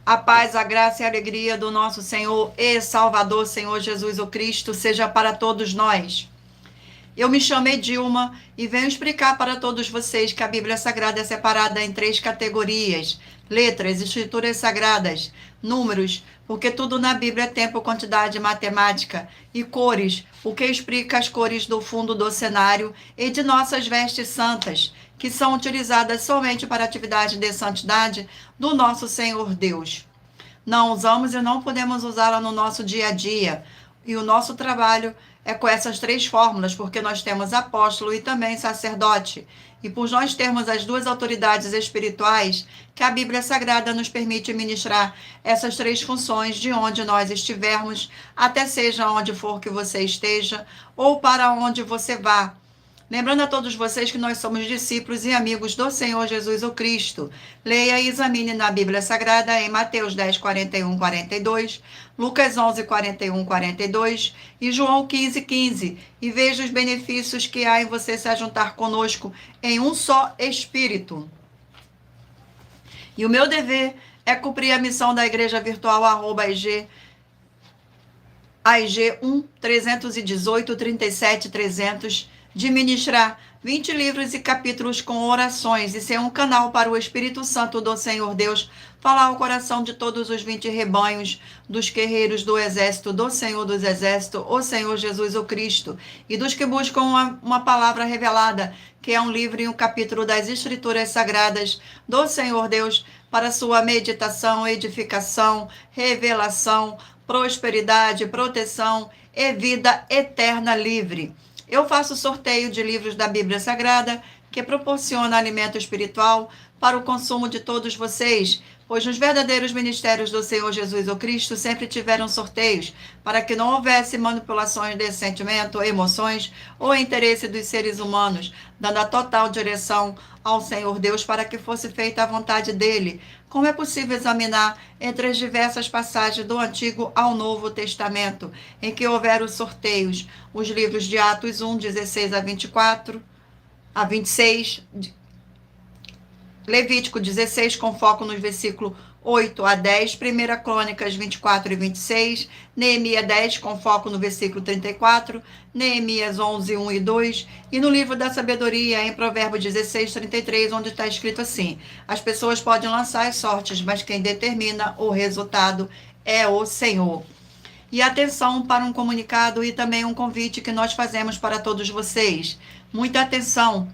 A paz, a graça e a alegria do nosso Senhor e Salvador, Senhor Jesus o Cristo, seja para todos nós. Eu me chamo Edilma e venho explicar para todos vocês que a Bíblia Sagrada é separada em 3 categorias: letras, escrituras sagradas, números, porque tudo na Bíblia é tempo, quantidade, matemática, e cores, o que explica as cores do fundo do cenário e de nossas vestes santas, que são utilizadas somente para a atividade de santidade do nosso Senhor Deus. Não usamos e não podemos usá-la no nosso dia a dia. E o nosso trabalho é com essas 3 fórmulas, porque nós temos apóstolo e também sacerdote. E por nós termos as 2 autoridades espirituais, que a Bíblia Sagrada nos permite ministrar essas 3 funções de onde nós estivermos, até seja onde for que você esteja, ou para onde você vá. Lembrando a todos vocês que nós somos discípulos e amigos do Senhor Jesus o Cristo. Leia e examine na Bíblia Sagrada em Mateus 10, 41, 42, Lucas 11, 41, 42 e João 15, 15. E veja os benefícios que há em você se ajuntar conosco em um só Espírito. E o meu dever é cumprir a missão da Igreja Virtual AIG 1 318 37 300 de ministrar 20 livros e capítulos com orações e ser um canal para o Espírito Santo do Senhor Deus falar ao coração de todos os 20 rebanhos dos guerreiros do exército do Senhor dos Exércitos, o Senhor Jesus o Cristo, e dos que buscam uma palavra revelada, que é um livro e um capítulo das Escrituras Sagradas do Senhor Deus, para sua meditação, edificação, revelação, prosperidade, proteção e vida eterna livre. Eu faço sorteio de livros da Bíblia Sagrada, que proporciona alimento espiritual para o consumo de todos vocês, pois nos verdadeiros ministérios do Senhor Jesus o Cristo sempre tiveram sorteios, para que não houvesse manipulações de sentimento, emoções ou interesse dos seres humanos, dando a total direção ao Senhor Deus para que fosse feita a vontade dele. Como é possível examinar entre as diversas passagens do Antigo ao Novo Testamento, em que houveram sorteios, os livros de Atos 1, 16 a 24, a 26, Levítico 16, com foco nos versículos 8 a 10, 1 Crônicas 24 e 26, Neemias 10, com foco no versículo 34, Neemias 11, 1 e 2, e no livro da sabedoria, em Provérbios 16, 33, onde está escrito assim: as pessoas podem lançar as sortes, mas quem determina o resultado é o Senhor. E atenção para um comunicado e também um convite que nós fazemos para todos vocês. Muita atenção!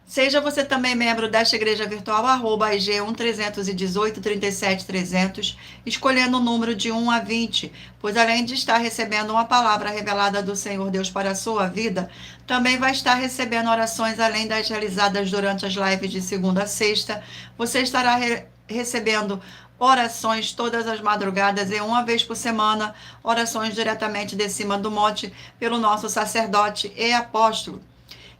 Seja você também membro desta igreja virtual, @IG 1 318 37 300, escolhendo o número de 1 a 20, pois além de estar recebendo uma palavra revelada do Senhor Deus para a sua vida, também vai estar recebendo orações além das realizadas durante as lives de segunda a sexta. Você estará recebendo orações todas as madrugadas e uma vez por semana, orações diretamente de cima do monte pelo nosso sacerdote e apóstolo.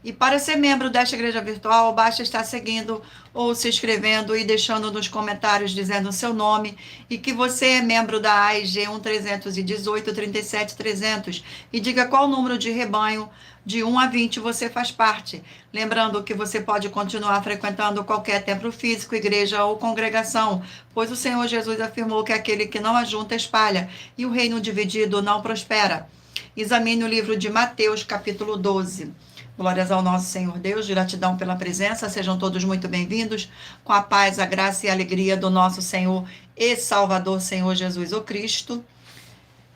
E para ser membro desta igreja virtual, basta estar seguindo ou se inscrevendo e deixando nos comentários dizendo o seu nome e que você é membro da AIG 1 318 37 300 e diga qual número de rebanho de 1 a 20 você faz parte. Lembrando que você pode continuar frequentando qualquer templo físico, igreja ou congregação, pois o Senhor Jesus afirmou que aquele que não ajunta espalha e o reino dividido não prospera. Examine o livro de Mateus, capítulo 12. Glórias ao nosso Senhor Deus, gratidão pela presença, sejam todos muito bem-vindos, com a paz, a graça e a alegria do nosso Senhor e Salvador, Senhor Jesus o Cristo.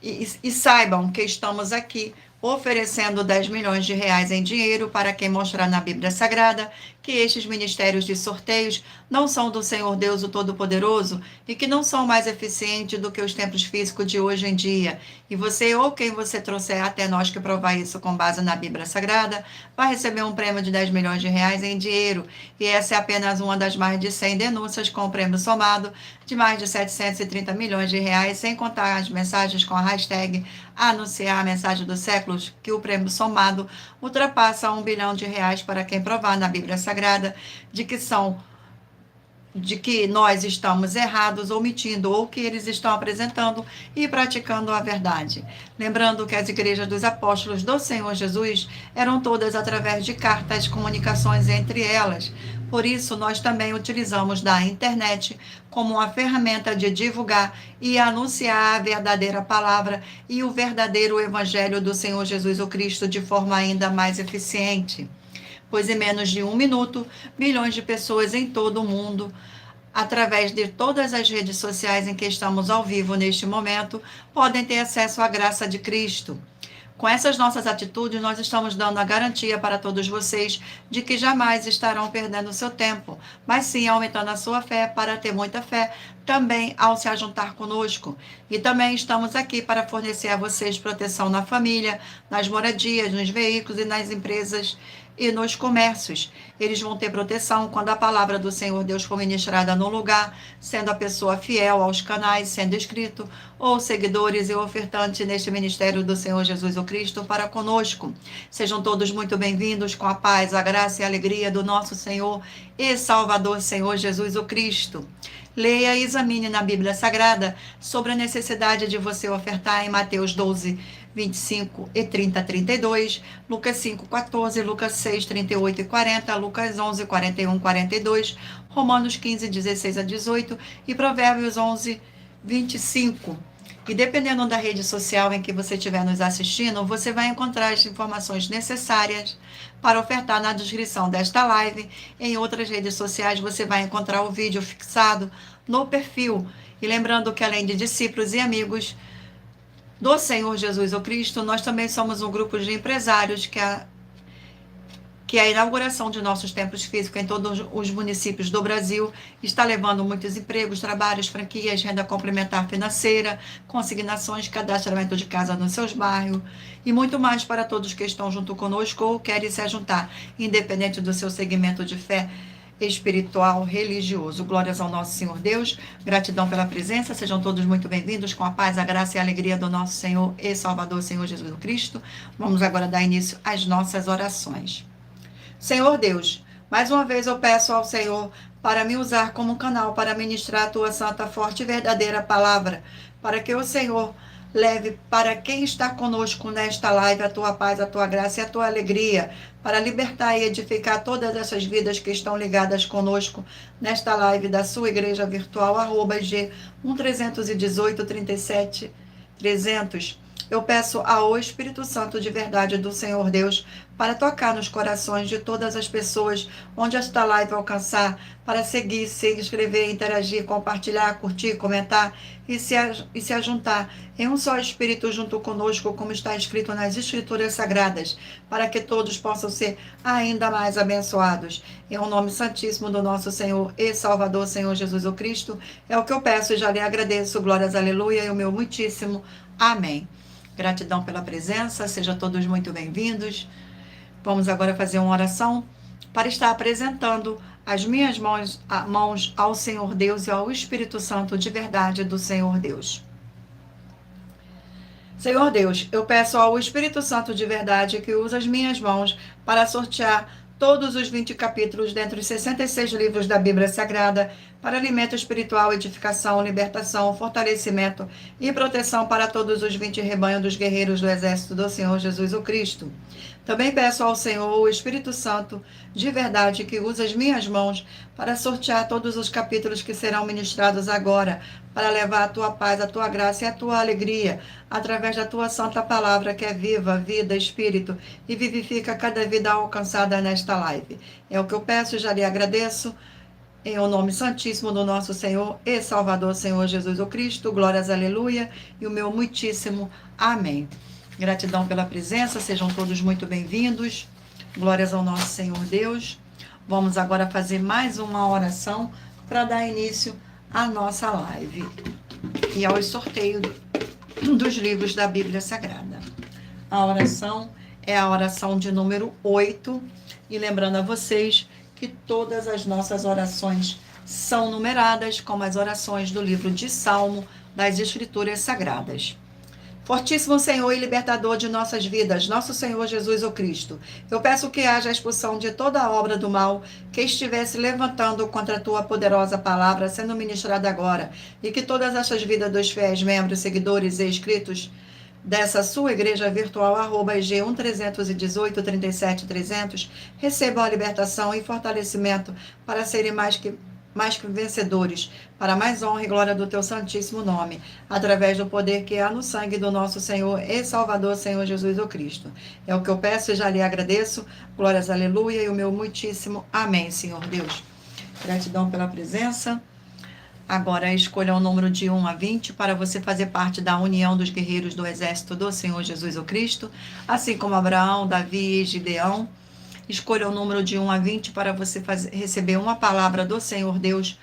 E saibam que estamos aqui oferecendo 10 milhões de reais em dinheiro para quem mostrar na Bíblia Sagrada que estes ministérios de sorteios não são do Senhor Deus o Todo-Poderoso e que não são mais eficientes do que os templos físicos de hoje em dia. E você ou quem você trouxer até nós que provar isso com base na Bíblia Sagrada vai receber um prêmio de 10 milhões de reais em dinheiro. E essa é apenas uma das mais de 100 denúncias com o prêmio somado de mais de 730 milhões de reais, sem contar as mensagens com a hashtag anunciar a mensagem dos séculos, que o prêmio somado ultrapassa 1 bilhão de reais para quem provar na Bíblia Sagrada de que nós estamos errados, omitindo ou que eles estão apresentando e praticando a verdade. Lembrando que as igrejas dos apóstolos do Senhor Jesus eram todas através de cartas, comunicações entre elas, Por isso, nós também utilizamos da internet como uma ferramenta de divulgar e anunciar a verdadeira palavra e o verdadeiro evangelho do Senhor Jesus o Cristo de forma ainda mais eficiente. Pois em menos de 1 minuto, milhões de pessoas em todo o mundo, através de todas as redes sociais em que estamos ao vivo neste momento, podem ter acesso à graça de Cristo. Com essas nossas atitudes, nós estamos dando a garantia para todos vocês de que jamais estarão perdendo o seu tempo, mas sim aumentando a sua fé para ter muita fé também ao se ajuntar conosco. E também estamos aqui para fornecer a vocês proteção na família, nas moradias, nos veículos e nas empresas e nos comércios. Eles vão ter proteção quando a palavra do Senhor Deus for ministrada no lugar, sendo a pessoa fiel aos canais, sendo inscrito, ou seguidores e ofertantes neste ministério do Senhor Jesus o Cristo para conosco. Sejam todos muito bem-vindos com a paz, a graça e a alegria do nosso Senhor e Salvador Senhor Jesus o Cristo. Leia e examine na Bíblia Sagrada sobre a necessidade de você ofertar em Mateus 12, 25 e 30 a 32, Lucas 5, 14, Lucas 6, 38 e 40, Lucas 11, 41 e 42, Romanos 15, 16 a 18 e Provérbios 11, 25. E dependendo da rede social em que você estiver nos assistindo, você vai encontrar as informações necessárias para ofertar na descrição desta live. Em outras redes sociais você vai encontrar o vídeo fixado no perfil. E lembrando que além de discípulos e amigos do Senhor Jesus o Cristo, nós também somos um grupo de empresários que a inauguração de nossos templos físicos em todos os municípios do Brasil está levando muitos empregos, trabalhos, franquias, renda complementar financeira, consignações, cadastramento de casa nos seus bairros e muito mais para todos que estão junto conosco ou querem se juntar, independente do seu segmento de fé espiritual, religioso. Glórias ao nosso Senhor Deus, gratidão pela presença, sejam todos muito bem-vindos com a paz, a graça e a alegria do nosso Senhor e Salvador, Senhor Jesus Cristo. Vamos agora dar início às nossas orações. Senhor Deus, mais uma vez eu peço ao Senhor para me usar como canal para ministrar a tua santa, forte e verdadeira palavra, para que o Senhor leve para quem está conosco nesta live a tua paz, a tua graça e a tua alegria, para libertar e edificar todas essas vidas que estão ligadas conosco nesta live da sua igreja virtual, @G1 318 37 300. Eu peço ao Espírito Santo de verdade do Senhor Deus para tocar nos corações de todas as pessoas onde esta live alcançar, para seguir, se inscrever, interagir, compartilhar, curtir, comentar e se ajuntar em um só Espírito junto conosco, como está escrito nas Escrituras Sagradas, para que todos possam ser ainda mais abençoados. Em o nome santíssimo do nosso Senhor e Salvador, Senhor Jesus o Cristo, é o que eu peço e já lhe agradeço. Glórias, aleluia, e o meu muitíssimo amém. Gratidão pela presença, sejam todos muito bem-vindos. Vamos agora fazer uma oração para estar apresentando as minhas mãos ao Senhor Deus e ao Espírito Santo de verdade do Senhor Deus. Senhor Deus, eu peço ao Espírito Santo de verdade que use as minhas mãos para sortear todos os 20 capítulos dentre os 66 livros da Bíblia Sagrada para alimento espiritual, edificação, libertação, fortalecimento e proteção para todos os 20 rebanhos dos guerreiros do exército do Senhor Jesus o Cristo. Também peço ao Senhor, o Espírito Santo, de verdade, que use as minhas mãos para sortear todos os capítulos que serão ministrados agora, para levar a tua paz, a tua graça e a tua alegria, através da tua santa palavra, que é viva, vida, espírito, e vivifica cada vida alcançada nesta live. É o que eu peço e já lhe agradeço, em o nome santíssimo do nosso Senhor e Salvador, Senhor Jesus o Cristo. Glórias, aleluia, e o meu muitíssimo amém. Gratidão pela presença, sejam todos muito bem-vindos. Glórias ao nosso Senhor Deus. Vamos agora fazer mais uma oração para dar início à nossa live e ao sorteio dos livros da Bíblia Sagrada. A oração é a oração de número 8, e lembrando a vocês que todas as nossas orações são numeradas, como as orações do livro de Salmo das Escrituras Sagradas. Fortíssimo Senhor e libertador de nossas vidas, nosso Senhor Jesus o Cristo, eu peço que haja a expulsão de toda a obra do mal que estivesse levantando contra a tua poderosa palavra sendo ministrada agora, e que todas essas vidas dos fiéis membros, seguidores e inscritos dessa sua igreja virtual, @ig1-318-37-300, recebam a libertação e fortalecimento para serem mais que vencedores, para mais honra e glória do teu santíssimo nome, através do poder que há no sangue do nosso Senhor e Salvador, Senhor Jesus o Cristo. É o que eu peço e já lhe agradeço. Glórias, aleluia, e o meu muitíssimo amém, Senhor Deus. Gratidão pela presença. Agora escolha o número de 1 a 20 para você fazer parte da união dos guerreiros do exército do Senhor Jesus o Cristo, assim como Abraão, Davi e Gideão. Escolha o número de 1 a 20 para você receber uma palavra do Senhor Deus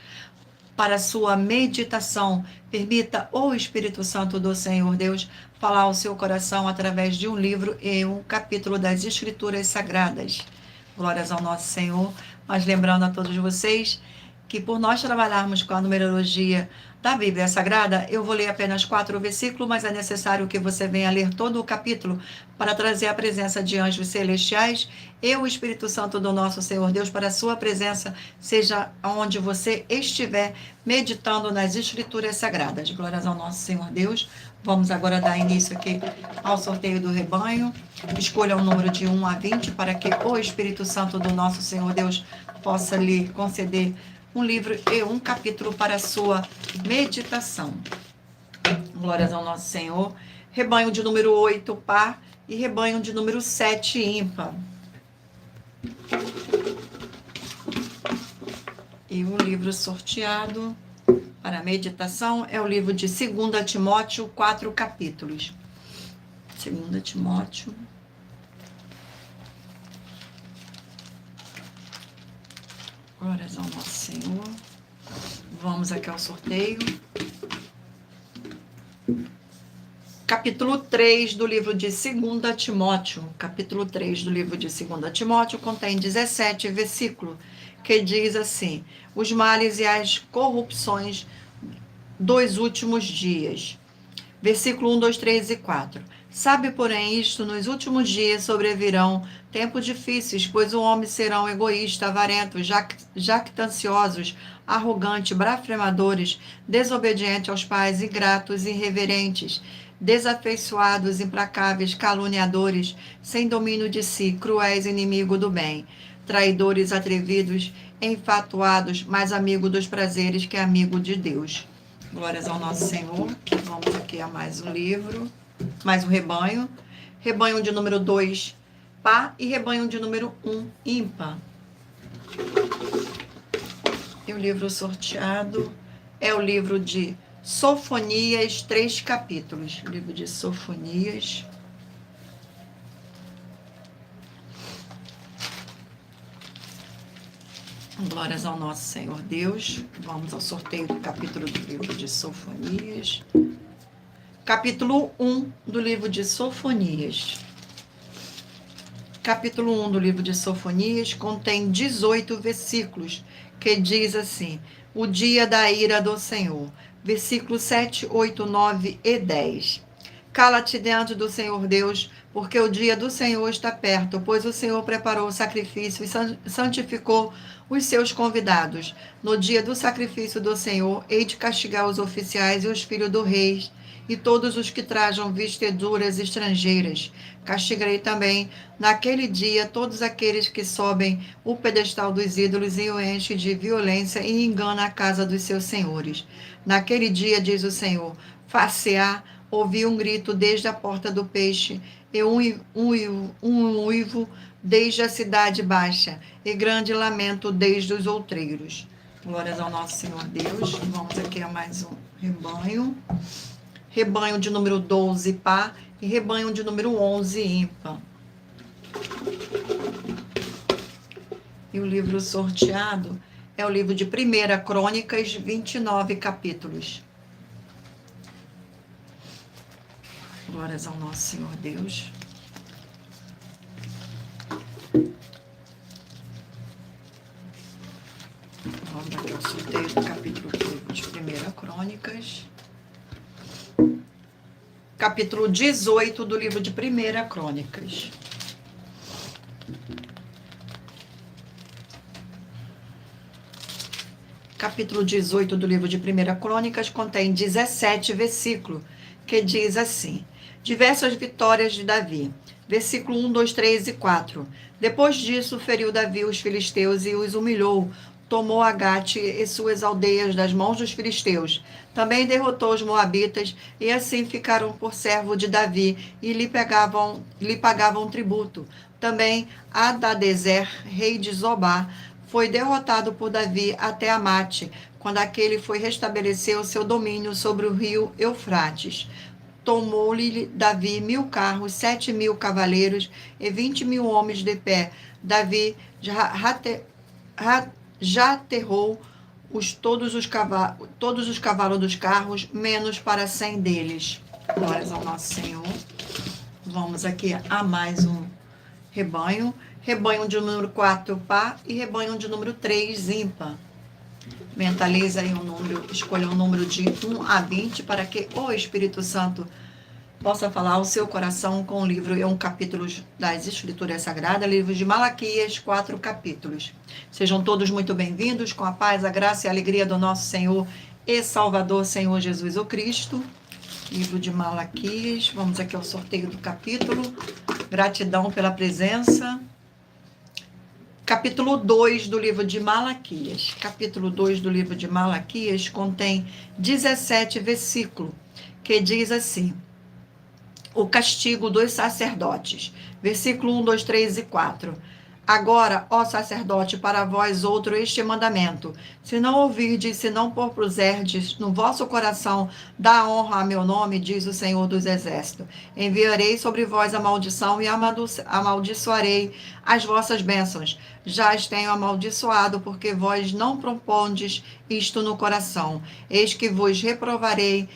para a sua meditação. Permita o Espírito Santo do Senhor Deus falar ao seu coração através de um livro e um capítulo das Escrituras Sagradas. Glórias ao nosso Senhor. Mas lembrando a todos vocês que por nós trabalharmos com a numerologia da Bíblia Sagrada, eu vou ler apenas 4 versículos, mas é necessário que você venha ler todo o capítulo para trazer a presença de anjos celestiais e o Espírito Santo do nosso Senhor Deus para a sua presença, seja onde você estiver meditando nas Escrituras Sagradas. Glórias ao nosso Senhor Deus. Vamos agora dar início aqui ao sorteio do rebanho. Escolha o número de 1 a 20 para que o Espírito Santo do nosso Senhor Deus possa lhe conceder um livro e um capítulo para a sua meditação. Glórias ao nosso Senhor. Rebanho de número 8, par, e rebanho de número 7, ímpar. E o livro sorteado para a meditação é o livro de 2 Timóteo, 4 capítulos. 2 Timóteo. Glórias ao nosso Senhor. Vamos aqui ao sorteio. Capítulo 3 do livro de 2 Timóteo. Capítulo 3 do livro de 2 Timóteo contém 17 versículos, que diz assim: os males e as corrupções dos últimos dias. Versículo 1, 2, 3 e 4. Sabe, porém, isto, nos últimos dias sobrevirão tempos difíceis, pois o homem serão egoístas, avarentos, jactanciosos, arrogantes, blasfemadores, desobedientes aos pais, ingratos, irreverentes, desafeiçoados, implacáveis, caluniadores, sem domínio de si, cruéis, inimigos do bem, traidores, atrevidos, enfatuados, mais amigo dos prazeres que amigo de Deus. Glórias ao nosso Senhor. Vamos aqui a mais um livro, mais um rebanho. Rebanho de número 2, par, e rebanho de número 1, ímpar. E o livro sorteado é o livro de Sofonias, 3 capítulos. O livro de Sofonias. Glórias ao nosso Senhor Deus. Vamos ao sorteio do capítulo do livro de Sofonias. Capítulo 1 do livro de Sofonias. Capítulo 1 do livro de Sofonias contém 18 versículos, que diz assim: o dia da ira do Senhor. Versículos 7, 8, 9 e 10. Cala-te diante do Senhor Deus, porque o dia do Senhor está perto, pois o Senhor preparou o sacrifício e santificou os seus convidados. No dia do sacrifício do Senhor, hei de castigar os oficiais e os filhos do rei, e todos os que trajam vestiduras estrangeiras. Castigarei também, naquele dia, todos aqueles que sobem o pedestal dos ídolos e o enchem de violência e enganam a casa dos seus senhores. Naquele dia, diz o Senhor, far-se-á ouvi um grito desde a porta do peixe, e um uivo desde a cidade baixa, e grande lamento desde os outreiros. Glórias ao nosso Senhor Deus. Vamos aqui a mais um rebanho. Rebanho de número 12, par, e rebanho de número 11, ímpar. E o livro sorteado é o livro de 1 Crônicas, 29 capítulos. Glórias ao nosso Senhor Deus. Vamos aqui ao sorteio do capítulo do livro de 1 Crônicas. Capítulo 18 do livro de 1 Crônicas. Capítulo 18 do livro de 1 Crônicas contém 17 versículos, que diz assim: Diversas vitórias de Davi. Versículo 1, 2, 3 e 4. Depois disso, feriu Davi os filisteus e os humilhou. Tomou Agate e suas aldeias das mãos dos filisteus. Também derrotou os moabitas, e assim ficaram por servo de Davi, e lhe pagavam tributo. Também Hadadezer, rei de Zobá, foi derrotado por Davi até Amate, quando aquele foi restabelecer o seu domínio sobre o rio Eufrates. Tomou-lhe Davi 1000 carros, 7.000 cavaleiros e 20.000 homens de pé. Davi já aterrou todos os cavalos dos carros, menos para 100 deles. Glórias ao nosso Senhor. Vamos aqui a mais um rebanho. Rebanho de número 4, par, e rebanho de número 3, ímpar. Mentaliza aí um número, escolha um número de 1 a 20 para que o Espírito Santo possa falar ao seu coração com o livro e um capítulo das Escrituras Sagradas, livro de Malaquias, 4 capítulos. Sejam todos muito bem-vindos, com a paz, a graça e a alegria do nosso Senhor e Salvador, Senhor Jesus o Cristo. Livro de Malaquias, vamos aqui ao sorteio do capítulo. Gratidão pela presença. Capítulo 2 do livro de Malaquias. Capítulo 2 do livro de Malaquias contém 17 versículos, que diz assim: o castigo dos sacerdotes. Versículo 1, 2, 3 e 4. Agora, ó sacerdote, para vós outro este mandamento: se não ouvirdes, se não propuserdes no vosso coração dar honra a meu nome, diz o Senhor dos Exércitos, enviarei sobre vós a maldição e amaldiçoarei as vossas bênçãos. Já as tenho amaldiçoado, porque vós não propondes isto no coração. Eis que vos reprovarei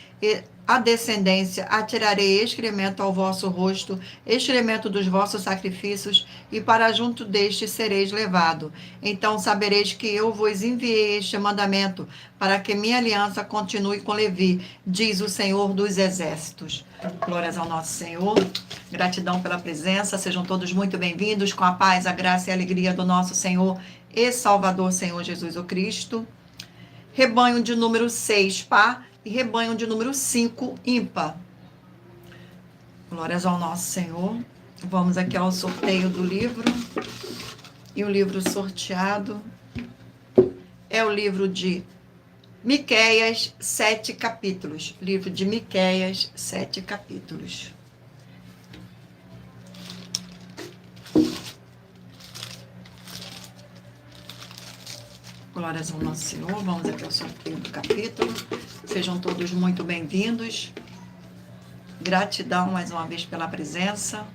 a descendência, atirarei excremento ao vosso rosto, excremento dos vossos sacrifícios, e para junto deste sereis levado. Então sabereis que eu vos enviei este mandamento, para que minha aliança continue com Levi, diz o Senhor dos Exércitos. Glórias ao nosso Senhor. Gratidão pela presença. Sejam todos muito bem-vindos, com a paz, a graça e a alegria do nosso Senhor e Salvador, Senhor Jesus o Cristo. Rebanho de número 6, par, e rebanho de número 5, ímpar. Glórias ao nosso Senhor. Vamos aqui ao sorteio do livro. E o livro sorteado é o livro de Miqueias, 7 capítulos. Livro de Miqueias, 7 capítulos. Glórias ao nosso Senhor. Vamos aqui ao sorteio do capítulo. Sejam todos muito bem-vindos. Gratidão mais uma vez pela presença.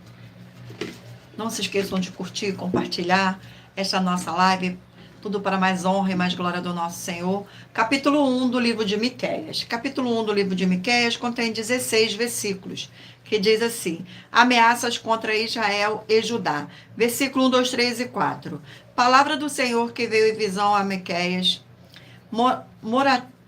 Não se esqueçam de curtir, compartilhar esta nossa live. Tudo para mais honra e mais glória do nosso Senhor. Capítulo 1 do livro de Miqueias. Capítulo 1 do livro de Miqueias contém 16 versículos, que diz assim: ameaças contra Israel e Judá. Versículo 1, 2, 3 e 4. Palavra do Senhor que veio em visão a Miqueias,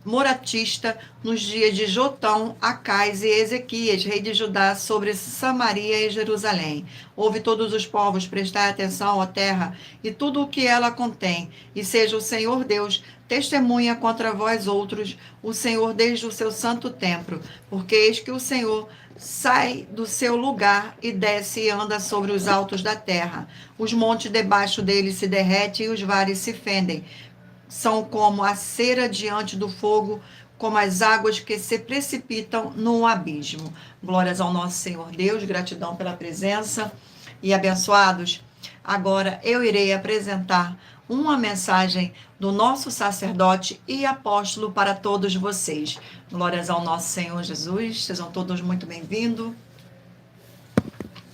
moratista, nos dias de Jotão, Acais e Ezequias, rei de Judá, sobre Samaria e Jerusalém. Ouve todos os povos, prestai atenção à terra e tudo o que ela contém, e seja o Senhor Deus testemunha contra vós outros, o Senhor desde o seu santo templo, porque eis que o Senhor sai do seu lugar e desce e anda sobre os altos da terra. Os montes debaixo dele se derretem e os vales se fendem. São como a cera diante do fogo, como as águas que se precipitam num abismo. Glórias ao nosso Senhor Deus, gratidão pela presença. E abençoados, agora eu irei apresentar uma mensagem do nosso sacerdote e apóstolo para todos vocês. Glórias ao nosso Senhor Jesus, sejam todos muito bem-vindos.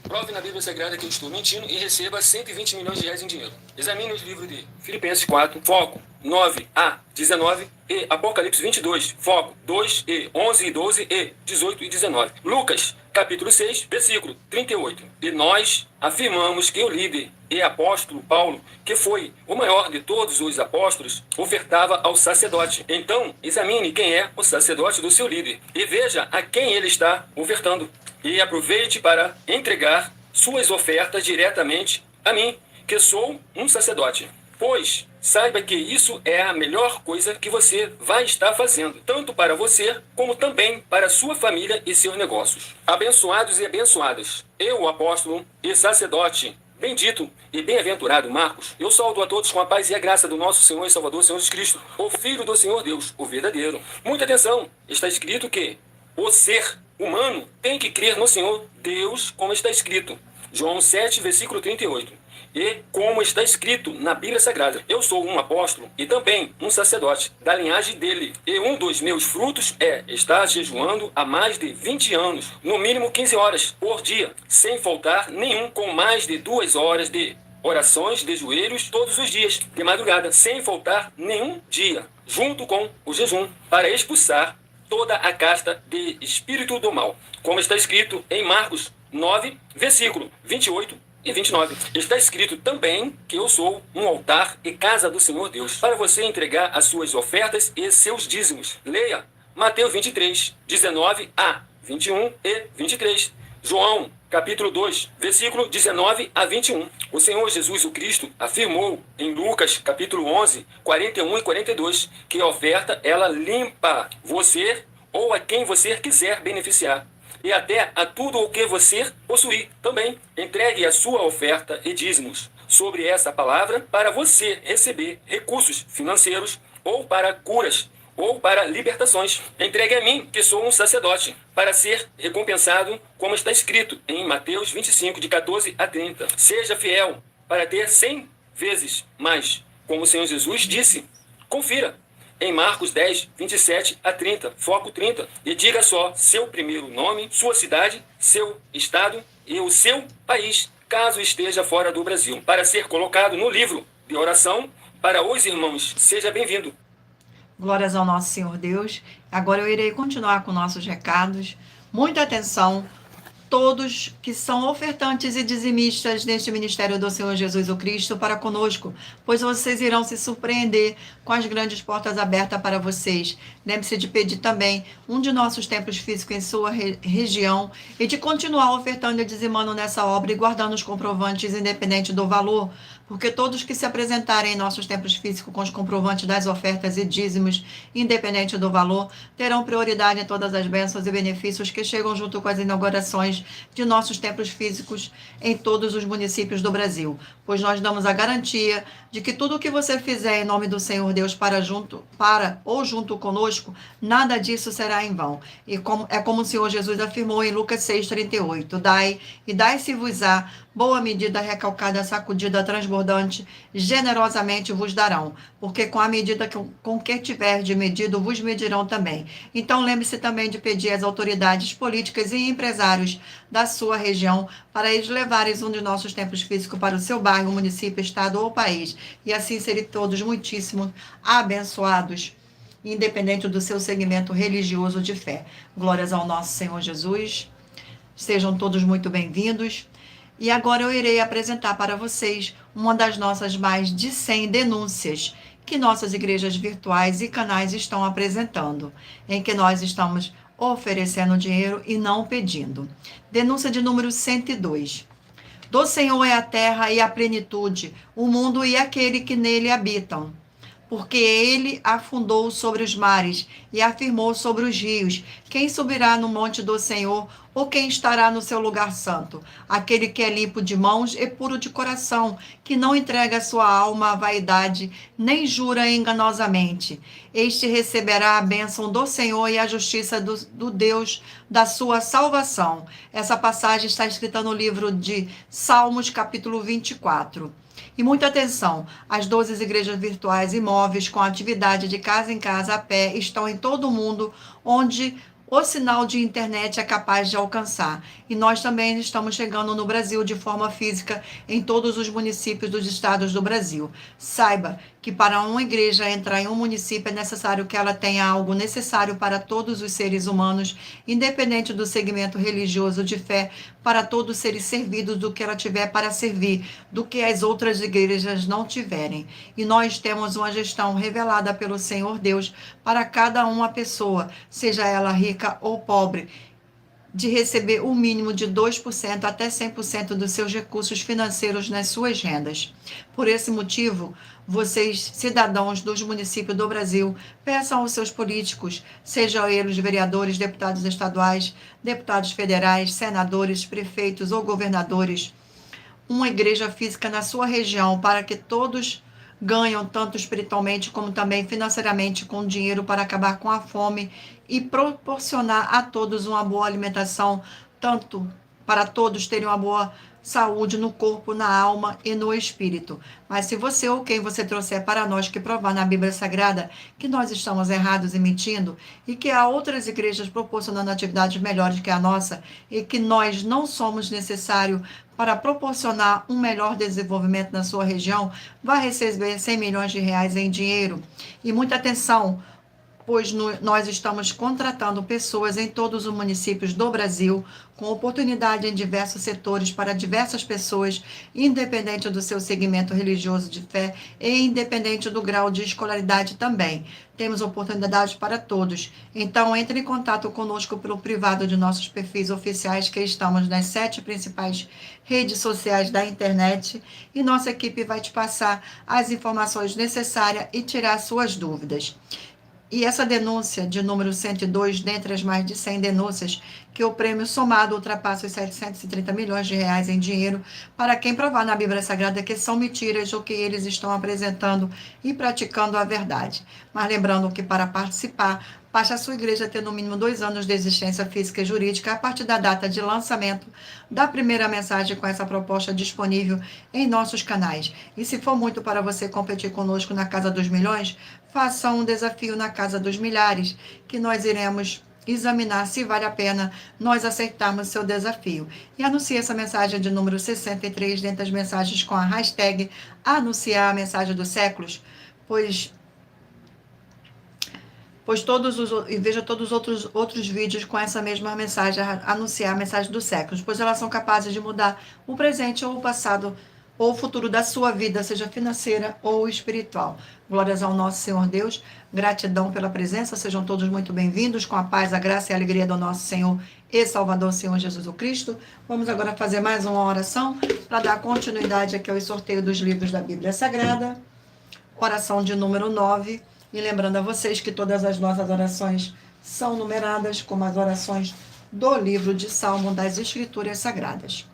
Prove na Bíblia Sagrada que eu estou mentindo e receba 120 milhões de reais em dinheiro. Examine os livros de Filipenses 4, foco 9 a 19 e Apocalipse 22, foco 2 e 11 e 12 e 18 e 19. Lucas, capítulo 6, versículo 38. E nós afirmamos que o líder e apóstolo Paulo, que foi o maior de todos os apóstolos, ofertava ao sacerdote. Então, examine quem é o sacerdote do seu líder e veja a quem ele está ofertando. E aproveite para entregar suas ofertas diretamente a mim, que sou um sacerdote. pois saiba que isso é a melhor coisa que você vai estar fazendo, tanto para você, como também para sua família e seus negócios. Abençoados e abençoadas, eu, o apóstolo e sacerdote, bendito e bem-aventurado Marcos, eu saúdo a todos com a paz e a graça do nosso Senhor e Salvador, Senhor Jesus Cristo, o Filho do Senhor Deus, o verdadeiro. Muita atenção, está escrito que o ser humano tem que crer no Senhor Deus, como está escrito. João 7, versículo 38. E como está escrito na Bíblia Sagrada, eu sou um apóstolo e também um sacerdote da linhagem dele. E um dos meus frutos é estar jejuando há mais de 20 anos, no mínimo 15 horas por dia, sem faltar nenhum, com mais de 2 horas de orações de joelhos todos os dias, de madrugada, sem faltar nenhum dia, junto com o jejum, para expulsar toda a casta de espírito do mal, como está escrito em Marcos 9, versículo 28 e 29. Está escrito também que eu sou um altar e casa do Senhor Deus, para você entregar as suas ofertas e seus dízimos. Leia Mateus 23, 19 a 21 e 23. João, capítulo 2, versículo 19 a 21. O Senhor Jesus o Cristo afirmou em Lucas, capítulo 11, 41 e 42, que a oferta, ela limpa você ou a quem você quiser beneficiar, e até a tudo o que você possuir também. Entregue a sua oferta e dízimos sobre essa palavra para você receber recursos financeiros, ou para curas, ou para libertações. Entregue a mim, que sou um sacerdote, para ser recompensado, como está escrito em Mateus 25, de 14 a 30. Seja fiel para ter 100 vezes mais, como o Senhor Jesus disse. Confira em Marcos 10, 27 a 30, foco 30, e diga só seu primeiro nome, sua cidade, seu estado e o seu país, caso esteja fora do Brasil, para ser colocado no livro de oração para os irmãos. Seja bem-vindo. Glórias ao nosso Senhor Deus. Agora eu irei continuar com nossos recados. Muita atenção, todos que são ofertantes e dizimistas neste ministério do Senhor Jesus o Cristo para conosco, pois vocês irão se surpreender com as grandes portas abertas para vocês. Lembre-se de pedir também um de nossos templos físicos em sua região e de continuar ofertando e dizimando nessa obra e guardando os comprovantes independente do valor, porque todos que se apresentarem em nossos templos físicos com os comprovantes das ofertas e dízimos, independente do valor, terão prioridade em todas as bênçãos e benefícios que chegam junto com as inaugurações de nossos templos físicos em todos os municípios do Brasil, pois nós damos a garantia de que tudo o que você fizer em nome do Senhor Deus ou junto conosco, nada disso será em vão. E como o Senhor Jesus afirmou em Lucas 6,38, dai e dai-se-vos-á, boa medida, recalcada, sacudida, transbordante, generosamente vos darão, porque com a medida com que tiver de medido, vos medirão também. Então lembre-se também de pedir às autoridades políticas e empresários da sua região para eles levarem um de nossos templos físicos para o seu bairro, município, estado ou país, e assim serem todos muitíssimo abençoados, independente do seu segmento religioso de fé. Glórias ao nosso Senhor Jesus. Sejam todos muito bem-vindos. E agora eu irei apresentar para vocês uma das nossas mais de 100 denúncias que nossas igrejas virtuais e canais estão apresentando, em que nós estamos oferecendo dinheiro e não pedindo. Denúncia de número 102. Do Senhor é a terra e a plenitude, o mundo e aquele que nele habitam. Porque ele afundou sobre os mares e afirmou sobre os rios. Quem subirá no monte do Senhor, ou quem estará no seu lugar santo? Aquele que é limpo de mãos e puro de coração, que não entrega a sua alma à vaidade, nem jura enganosamente. Este receberá a bênção do Senhor e a justiça do Deus da sua salvação. Essa passagem está escrita no livro de Salmos, capítulo 24. E muita atenção, as 12 igrejas virtuais imóveis com atividade de casa em casa a pé estão em todo o mundo onde o sinal de internet é capaz de alcançar. E nós também estamos chegando no Brasil de forma física em todos os municípios dos estados do Brasil. Saiba que para uma igreja entrar em um município é necessário que ela tenha algo necessário para todos os seres humanos, independente do segmento religioso de fé, para todos serem servidos do que ela tiver para servir, do que as outras igrejas não tiverem. E nós temos uma gestão revelada pelo Senhor Deus para cada uma pessoa, seja ela rica ou pobre, de receber o mínimo de 2% até 100% dos seus recursos financeiros nas suas rendas. Por esse motivo, vocês, cidadãos dos municípios do Brasil, peçam aos seus políticos, sejam eles vereadores, deputados estaduais, deputados federais, senadores, prefeitos ou governadores, uma igreja física na sua região para que todos ganham tanto espiritualmente como também financeiramente com dinheiro para acabar com a fome e proporcionar a todos uma boa alimentação, tanto para todos terem uma boa saúde no corpo, na alma e no espírito. Mas se você ou quem você trouxer para nós que provar na Bíblia Sagrada que nós estamos errados e mentindo e que há outras igrejas proporcionando atividades melhores que a nossa e que nós não somos necessários para proporcionar um melhor desenvolvimento na sua região, vai receber 100 milhões de reais em dinheiro. E muita atenção, pois nós estamos contratando pessoas em todos os municípios do Brasil, com oportunidade em diversos setores para diversas pessoas, independente do seu segmento religioso de fé e independente do grau de escolaridade também. Temos oportunidades para todos. Então, entre em contato conosco pelo privado de nossos perfis oficiais, que estamos nas 7 principais redes sociais da internet, e nossa equipe vai te passar as informações necessárias e tirar suas dúvidas. E essa denúncia de número 102, dentre as mais de 100 denúncias, que o prêmio somado ultrapassa os 730 milhões de reais em dinheiro, para quem provar na Bíblia Sagrada que são mentiras ou que eles estão apresentando e praticando a verdade. Mas lembrando que para participar, basta a sua igreja ter no mínimo 2 anos de existência física e jurídica a partir da data de lançamento da primeira mensagem com essa proposta disponível em nossos canais. E se for muito para você competir conosco na Casa dos Milhões, faça um desafio na Casa dos Milhares, que nós iremos examinar se vale a pena nós aceitarmos seu desafio. E anuncie essa mensagem de número 63 dentro das mensagens com a hashtag anunciar a mensagem dos séculos, pois e veja todos os outros vídeos com essa mesma mensagem, anunciar a mensagem dos séculos, pois elas são capazes de mudar o presente ou o passado ou o futuro da sua vida, seja financeira ou espiritual. Glórias ao nosso Senhor Deus, gratidão pela presença, sejam todos muito bem-vindos, com a paz, a graça e a alegria do nosso Senhor e Salvador, Senhor Jesus o Cristo. Vamos agora fazer mais uma oração para dar continuidade aqui ao sorteio dos livros da Bíblia Sagrada. Oração de número 9. E lembrando a vocês que todas as nossas orações são numeradas como as orações do livro de Salmo das Escrituras Sagradas.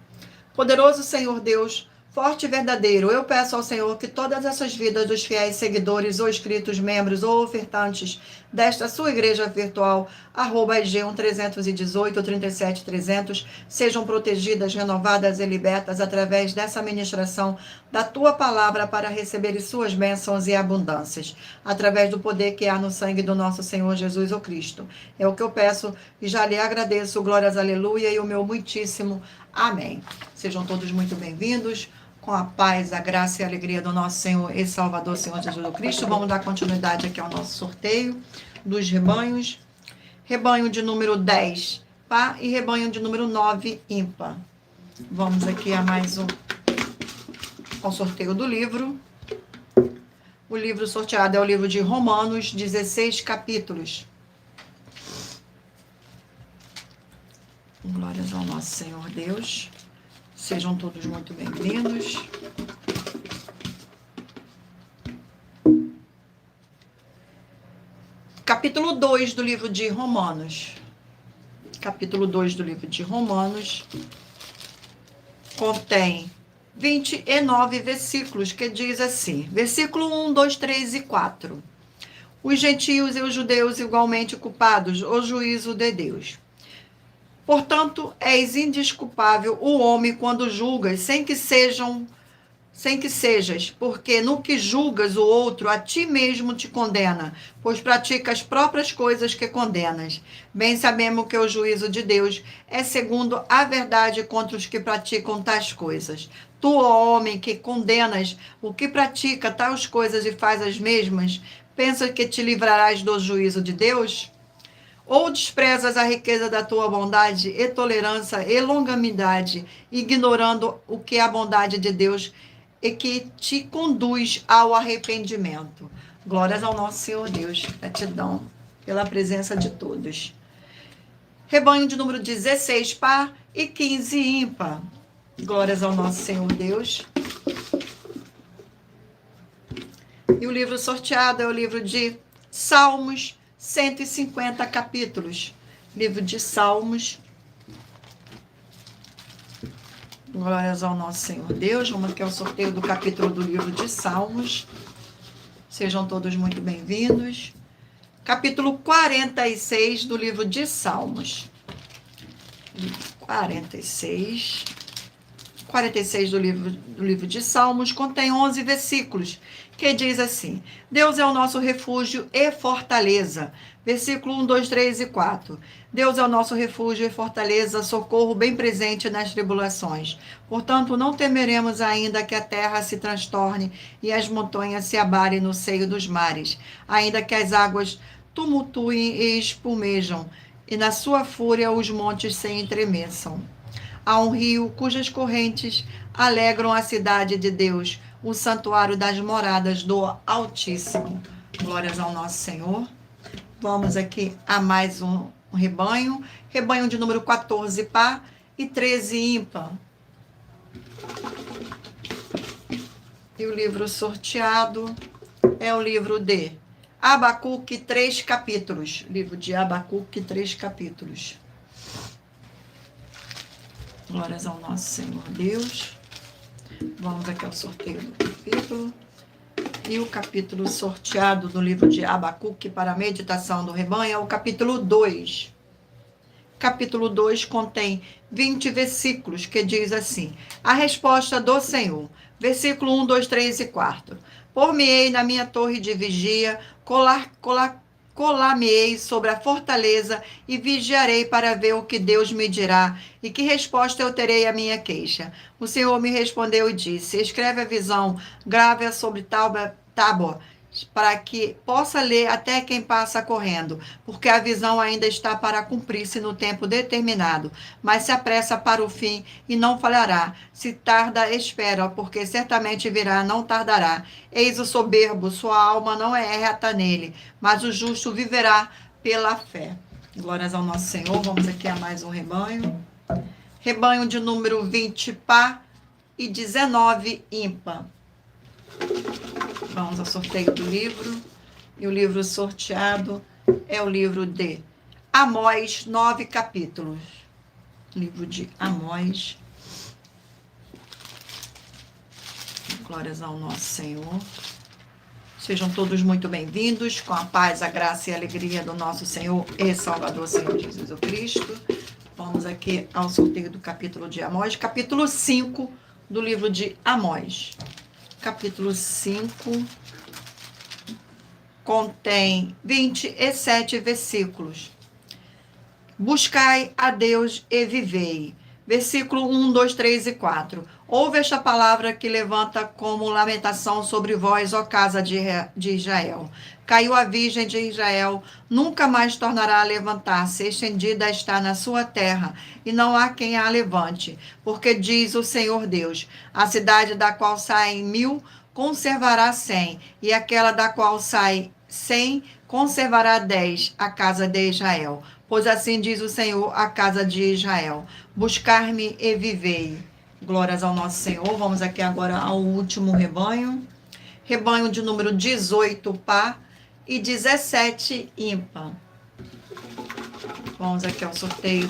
Poderoso Senhor Deus, forte e verdadeiro, eu peço ao Senhor que todas essas vidas dos fiéis seguidores ou inscritos, membros ou ofertantes desta sua igreja virtual, @G1 318 37 300, sejam protegidas, renovadas e libertas através dessa ministração da tua palavra para receberem suas bênçãos e abundâncias, através do poder que há no sangue do nosso Senhor Jesus o Cristo. É o que eu peço e já lhe agradeço. Glórias, aleluia, e o meu muitíssimo amém. Sejam todos muito bem-vindos. Com a paz, a graça e a alegria do nosso Senhor e Salvador, Senhor Jesus Cristo. Vamos dar continuidade aqui ao nosso sorteio dos rebanhos. Rebanho de número 10, par, e rebanho de número 9, ímpar. Vamos aqui a mais ao sorteio do livro. O livro sorteado é o livro de Romanos, 16 capítulos. Glórias ao nosso Senhor Deus. Sejam todos muito bem-vindos. Capítulo 2 do livro de Romanos. Capítulo 2 do livro de Romanos contém 29 versículos, que diz assim, versículo 1, 2, 3 e 4. Os gentios e os judeus igualmente culpados, o juízo de Deus. Portanto, és indesculpável o homem quando julgas, sem que sejas, porque no que julgas o outro, a ti mesmo te condena, pois pratica as próprias coisas que condenas. Bem sabemos que o juízo de Deus é segundo a verdade contra os que praticam tais coisas. Tu, ó homem, que condenas o que pratica tais coisas e faz as mesmas, pensas que te livrarás do juízo de Deus? Ou desprezas a riqueza da tua bondade e tolerância e longanimidade, ignorando o que é a bondade de Deus e que te conduz ao arrependimento. Glórias ao nosso Senhor Deus. Gratidão pela presença de todos. Rebanho de número 16 par e 15 ímpar. Glórias ao nosso Senhor Deus. E o livro sorteado é o livro de Salmos, 150 capítulos. Livro de Salmos. Glórias ao nosso Senhor Deus. Vamos aqui ao sorteio do capítulo do livro de Salmos. Sejam todos muito bem-vindos. Capítulo 46 do livro de Salmos. 46 do livro de Salmos contém 11 versículos, que diz assim: Deus é o nosso refúgio e fortaleza. Versículo 1, 2, 3 e 4. Deus é o nosso refúgio e fortaleza, socorro bem presente nas tribulações. Portanto, não temeremos ainda que a terra se transtorne e as montanhas se abalem no seio dos mares, ainda que as águas tumultuem e espumejam, e na sua fúria os montes se entremeçam. Há um rio cujas correntes alegram a cidade de Deus, o santuário das moradas do Altíssimo. Glórias ao nosso Senhor. Vamos aqui a mais um rebanho. Rebanho de número 14 par e 13 ímpar. E o livro sorteado é o livro de Abacuque, 3 capítulos. Livro de Abacuque, 3 capítulos. Glórias ao nosso Senhor Deus. Vamos aqui ao sorteio do capítulo. E o capítulo sorteado do livro de Abacuque para a meditação do rebanho é o capítulo 2. Capítulo 2 contém 20 versículos, que diz assim: a resposta do Senhor. Versículo 1, 2, 3 e 4. Por-me-ei na minha torre de vigia, colar-me-ei sobre a fortaleza e vigiarei para ver o que Deus me dirá e que resposta eu terei à minha queixa. O Senhor me respondeu e disse: escreve a visão, grave-a sobre tábua, para que possa ler até quem passa correndo, porque a visão ainda está para cumprir-se no tempo determinado, mas se apressa para o fim e não falhará. Se tarda, espera, porque certamente virá, não tardará. Eis o soberbo, sua alma não é reta nele, mas o justo viverá pela fé. Glórias ao nosso Senhor. Vamos aqui a mais um rebanho. Rebanho de número 20 par e 19 ímpar. Vamos ao sorteio do livro. E o livro sorteado é o livro de Amós, 9 capítulos. Livro de Amós. Glórias ao nosso Senhor. Sejam todos muito bem-vindos, com a paz, a graça e a alegria do nosso Senhor e Salvador, Senhor Jesus Cristo. Vamos aqui ao sorteio do capítulo de Amós, capítulo 5 do livro de Amós. Capítulo 5 contém 27 versículos. Buscai a Deus e vivei. Versículo 1, 2, 3 e 4. Ouve esta palavra que levanta como lamentação sobre vós, ó casa de Israel. Caiu a virgem de Israel, nunca mais tornará a levantar-se, estendida está na sua terra, e não há quem a levante. Porque diz o Senhor Deus: a cidade da qual saem 1000 conservará 100, e aquela da qual sai 100 conservará 10, a casa de Israel. Pois assim diz o Senhor, a casa de Israel: buscar-me e vivei. Glórias ao nosso Senhor. Vamos aqui agora ao último rebanho. Rebanho de número 18 par e 17 ímpar. Vamos aqui ao sorteio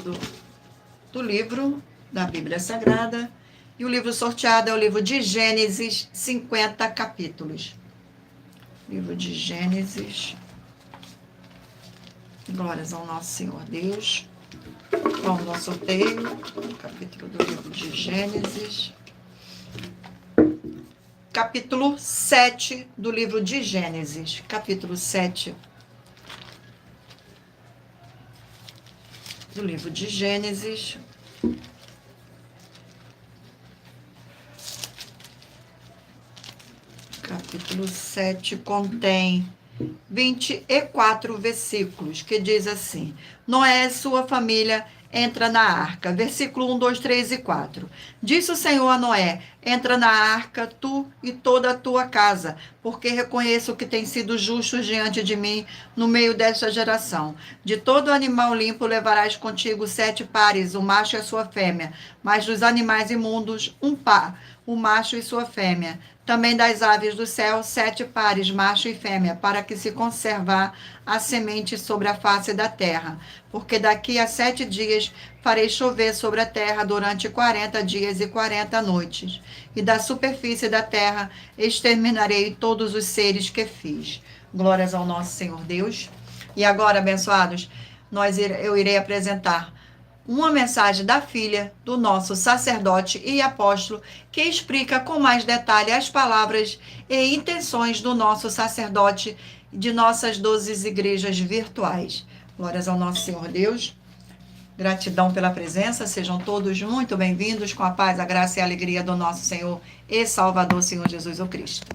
do livro da Bíblia Sagrada. E o livro sorteado é o livro de Gênesis, 50 capítulos. Livro de Gênesis. Glórias ao nosso Senhor Deus. Vamos ao sorteio, capítulo do livro de Gênesis. Capítulo 7 do livro de Gênesis. Capítulo 7 do livro de Gênesis. Capítulo 7 contém 24 versículos, que diz assim: Noé e sua família entra na arca. Versículo 1, 2, 3 e 4. Disse o Senhor a Noé: entra na arca, tu e toda a tua casa, porque reconheço que tem sido justo diante de mim no meio desta geração. De todo animal limpo levarás contigo 7 pares, o macho e a sua fêmea, mas dos animais imundos, um par, o macho e sua fêmea. Também das aves do céu, 7 pares, macho e fêmea, para que se conservar a semente sobre a face da terra. Porque daqui a 7 dias farei chover sobre a terra durante 40 dias e 40 noites. E da superfície da terra exterminarei todos os seres que fiz. Glórias ao nosso Senhor Deus. E agora, abençoados, eu irei apresentar uma mensagem da filha do nosso sacerdote e apóstolo, que explica com mais detalhe as palavras e intenções do nosso sacerdote de nossas 12 igrejas virtuais. Glórias ao nosso Senhor Deus. Gratidão pela presença, sejam todos muito bem-vindos, com a paz, a graça e a alegria do nosso Senhor e Salvador, Senhor Jesus o Cristo.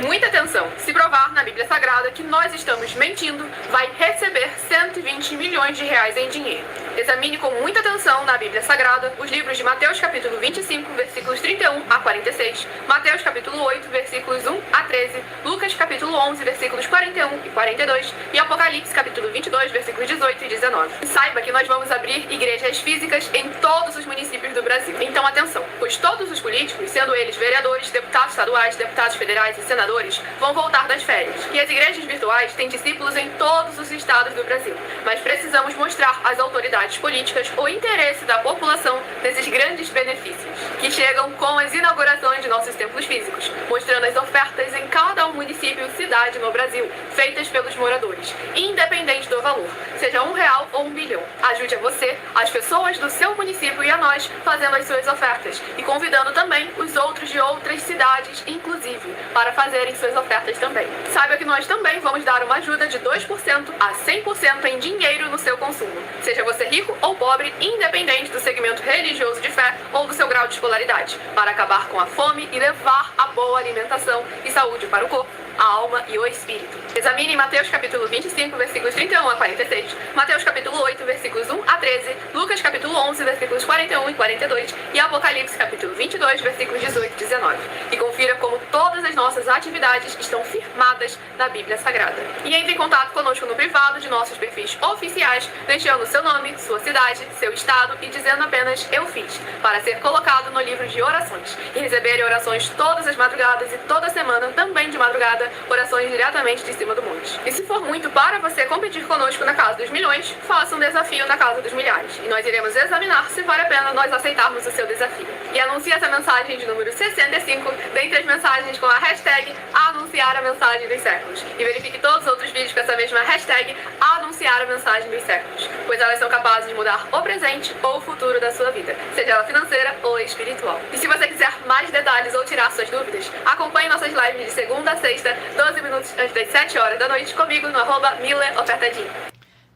Muita atenção! Se provar na Bíblia Sagrada que nós estamos mentindo, vai receber 120 milhões de reais em dinheiro. Examine com muita atenção na Bíblia Sagrada os livros de Mateus capítulo 25, versículos 31 a 46, Mateus capítulo 8, versículos 1 a 13, Lucas capítulo 11, versículos 41 e 42 e Apocalipse capítulo 22, versículos 18 e 19. E saiba que nós vamos abrir igrejas físicas em todos os municípios do Brasil. Então atenção, pois todos os políticos, sendo eles vereadores, deputados estaduais, deputados federais e senadores, vão voltar das férias. E as igrejas virtuais têm discípulos em todos os estados do Brasil. Mas precisamos mostrar às autoridades políticas o interesse da população nesses grandes benefícios, que chegam com as inaugurações de nossos templos físicos, mostrando as ofertas em cada município e cidade no Brasil, feitas pelos moradores, independente do valor, seja R$1 ou R$1 bilhão. Ajude a você, as pessoas do seu município e a nós, fazendo as suas ofertas e convidando também os outros de outras cidades, inclusive, para fazerem suas ofertas também. Saiba que nós também vamos dar uma ajuda de 2% a 100% em dinheiro no seu consumo, seja você rico ou pobre, independente do segmento religioso de fé ou do seu grau de escolaridade, para acabar com a fome e levar a boa alimentação e saúde para o corpo, a alma e o espírito. Examine Mateus capítulo 25, versículos 31 a 46, Mateus capítulo 8, versículos 1 a 13, Lucas capítulo 11, versículos 41 e 42 e Apocalipse capítulo 22, versículos 18 e 19. E confira como todas as nossas atividades estão firmadas na Bíblia Sagrada. E entre em contato conosco no privado de nossos perfis oficiais, deixando seu nome, sua cidade, seu estado e dizendo apenas "eu fiz", para ser colocado no livro de orações e receber orações todas as madrugadas e toda semana, também de madrugada, orações diretamente de cima do monte. E se for muito para você competir conosco na Casa dos Milhões, faça um desafio na Casa dos Milhares. E nós iremos examinar se vale a pena nós aceitarmos o seu desafio. E anuncie essa mensagem de número 65 dentre as mensagens com a hashtag anunciar a mensagem dos séculos. E verifique todos os outros vídeos com essa mesma hashtag anunciar a mensagem dos séculos, pois elas são capazes de mudar o presente ou o futuro da sua vida, seja ela financeira ou espiritual. E se você quiser mais detalhes ou tirar suas dúvidas, acompanhe nossas lives de segunda a sexta, 12 minutos antes das 7 horas da noite, comigo no @MileOfertadinho.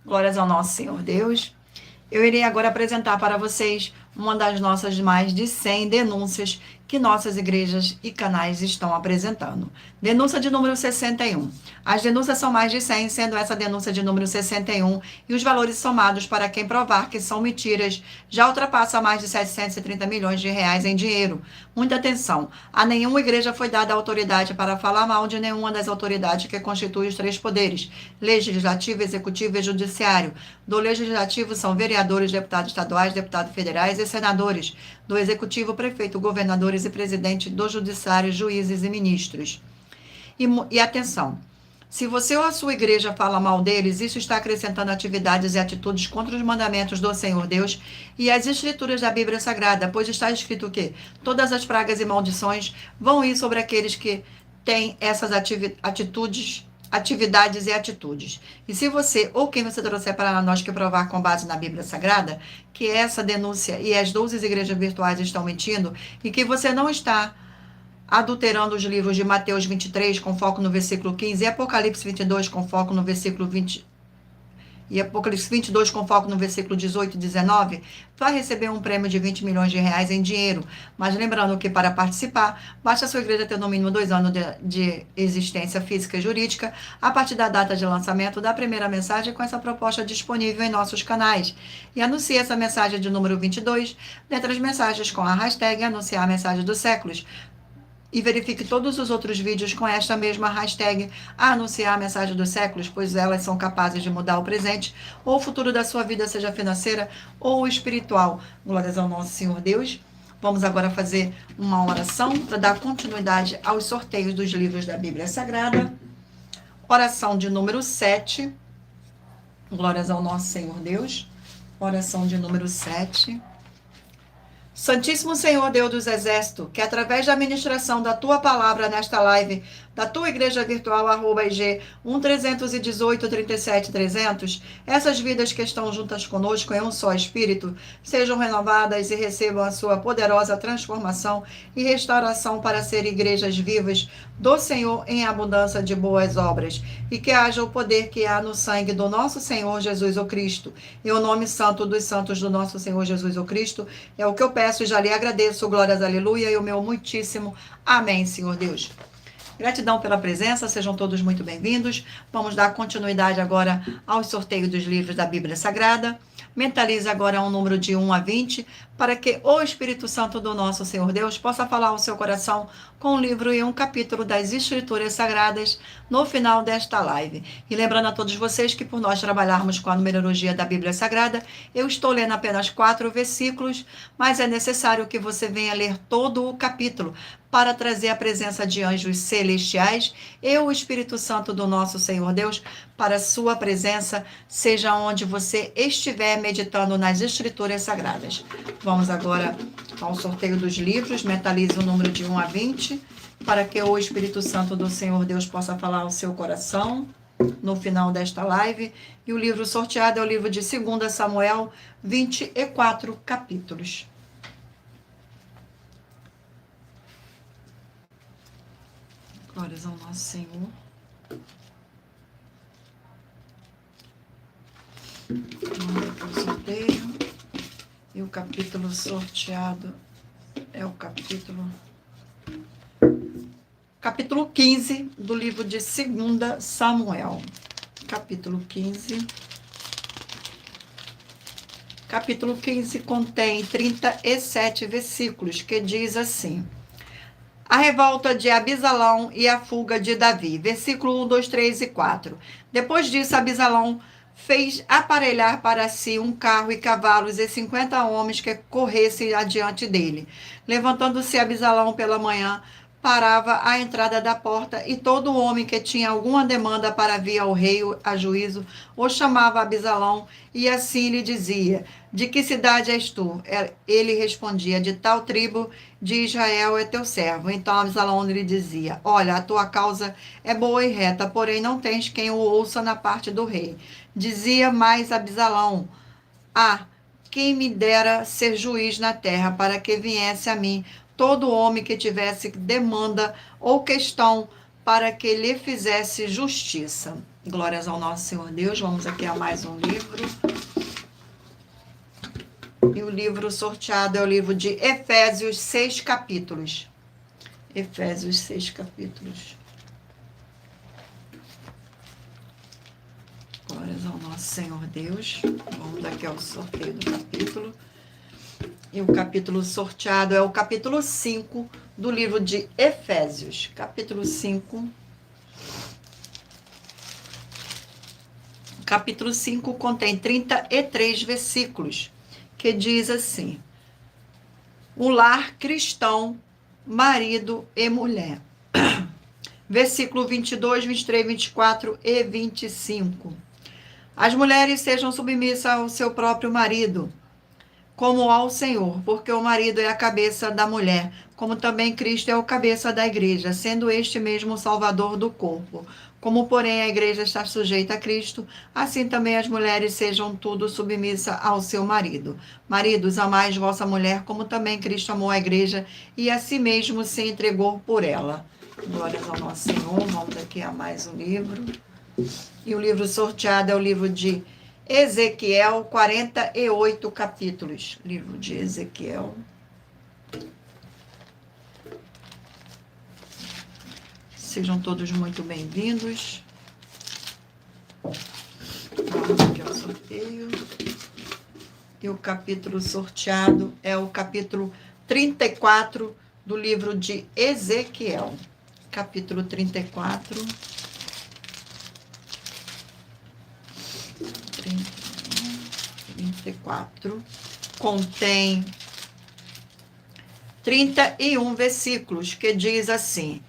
Glórias ao nosso Senhor Deus. Eu irei agora apresentar para vocês uma das nossas mais de 100 denúncias que nossas igrejas e canais estão apresentando. Denúncia de número 61. As denúncias são mais de 100, sendo essa denúncia de número 61, e os valores somados para quem provar que são mentiras já ultrapassa mais de 730 milhões de reais em dinheiro. Muita atenção, a nenhuma igreja foi dada autoridade para falar mal de nenhuma das autoridades que constituem os 3 poderes, legislativo, executivo e judiciário. Do legislativo são vereadores, deputados estaduais, deputados federais e senadores. Do executivo, prefeito, governadores e presidente. Do judiciário, juízes e ministros. E atenção, se você ou a sua igreja fala mal deles, isso está acrescentando atividades e atitudes contra os mandamentos do Senhor Deus e as escrituras da Bíblia Sagrada, pois está escrito que todas as pragas e maldições vão ir sobre aqueles que têm essas atividades e atitudes. E se você ou quem você trouxer para nós que provar com base na Bíblia Sagrada que essa denúncia e as 12 igrejas virtuais estão mentindo e que você não está adulterando os livros de Mateus 23 com foco no versículo 15 e Apocalipse 22 com foco no versículo 20 e Apocalipse 22 com foco no versículo 18 e 19, vai receber um prêmio de 20 milhões de reais em dinheiro. Mas lembrando que para participar, basta a sua igreja ter no mínimo 2 anos de existência física e jurídica a partir da data de lançamento da primeira mensagem com essa proposta disponível em nossos canais. E anuncie essa mensagem de número 22 dentre as mensagens com a hashtag anunciar a mensagem dos séculos. e verifique todos os outros vídeos com esta mesma hashtag anunciar a mensagem dos séculos, pois elas são capazes de mudar o presente ou o futuro da sua vida, seja financeira ou espiritual. Glórias ao nosso Senhor Deus. Vamos agora fazer uma oração para dar continuidade aos sorteios dos livros da Bíblia Sagrada. Oração de número 7. Glórias ao nosso Senhor Deus. Oração de número 7. Santíssimo Senhor, Deus dos Exércitos, que através da ministração da Tua palavra nesta live, da Tua Igreja Virtual, @IG 1-318-37-300, essas vidas que estão juntas conosco em um só Espírito, sejam renovadas e recebam a Sua poderosa transformação e restauração para ser igrejas vivas do Senhor em abundância de boas obras, e que haja o poder que há no sangue do nosso Senhor Jesus o Cristo, e o nome santo dos santos do nosso Senhor Jesus o Cristo, é o que eu peço e já lhe agradeço, glórias, aleluia, e o meu muitíssimo amém, Senhor Deus. Gratidão pela presença, sejam todos muito bem-vindos. Vamos dar continuidade agora ao sorteio dos livros da Bíblia Sagrada. Mentalize agora um número de 1 a 20, para que o Espírito Santo do nosso Senhor Deus possa falar ao seu coração com um livro e um capítulo das Escrituras Sagradas no final desta live. E lembrando a todos vocês que por nós trabalharmos com a numerologia da Bíblia Sagrada, eu estou lendo apenas 4 versículos, mas é necessário que você venha ler todo o capítulo para trazer a presença de anjos celestiais e o Espírito Santo do nosso Senhor Deus para a sua presença, seja onde você estiver meditando nas Escrituras Sagradas. Vamos agora ao sorteio dos livros. Mentalize o número de 1 a 20, para que o Espírito Santo do Senhor Deus possa falar ao seu coração no final desta live. E o livro sorteado é o livro de 2 Samuel, 24 capítulos. Glórias ao nosso Senhor. Vamos para o sorteio. E o capítulo sorteado é o capítulo 15 do livro de 2 Samuel. Capítulo 15. Capítulo 15 contém 37 versículos, que diz assim: a revolta de Abisalão e a fuga de Davi. Versículo 1, 2, 3 e 4. Depois disso, Abisalão fez aparelhar para si um carro e cavalos e 50 homens que corressem adiante dele. Levantando-se Abisalão pela manhã, parava à entrada da porta, e todo homem que tinha alguma demanda para vir ao rei a juízo, o chamava Abisalão, e assim lhe dizia: de que cidade és tu? Ele respondia: de tal tribo de Israel é teu servo. Então Abisalão lhe dizia: olha, a tua causa é boa e reta, porém não tens quem o ouça na parte do rei. Dizia mais Abisalão: quem me dera ser juiz na terra, para que viesse a mim todo homem que tivesse demanda ou questão, para que lhe fizesse justiça. Glórias ao nosso Senhor Deus. Vamos aqui a mais um livro. E o livro sorteado é o livro de Efésios, 6 capítulos. Efésios, 6 capítulos. Glórias ao nosso Senhor Deus. Vamos aqui ao sorteio do capítulo. E o capítulo sorteado é o capítulo 5 do livro de Efésios. Capítulo 5. Capítulo 5 contém 33 versículos, que diz assim: o lar cristão, marido e mulher. Versículo 22, 23, 24 e 25. As mulheres sejam submissas ao seu próprio marido, como ao Senhor, porque o marido é a cabeça da mulher, como também Cristo é o cabeça da igreja, sendo este mesmo o salvador do corpo. Como, porém, a igreja está sujeita a Cristo, assim também as mulheres sejam tudo submissas ao seu marido. Maridos, amais vossa mulher, como também Cristo amou a igreja e a si mesmo se entregou por ela. Glórias ao nosso Senhor. Vamos aqui a mais um livro. E o livro sorteado é o livro de Ezequiel, 48 capítulos. Livro de Ezequiel. Sejam todos muito bem-vindos. Vamos aqui ao sorteio. E o capítulo sorteado é o capítulo 34 do livro de Ezequiel, capítulo 34. 34. Contém 31 versículos, que diz assim: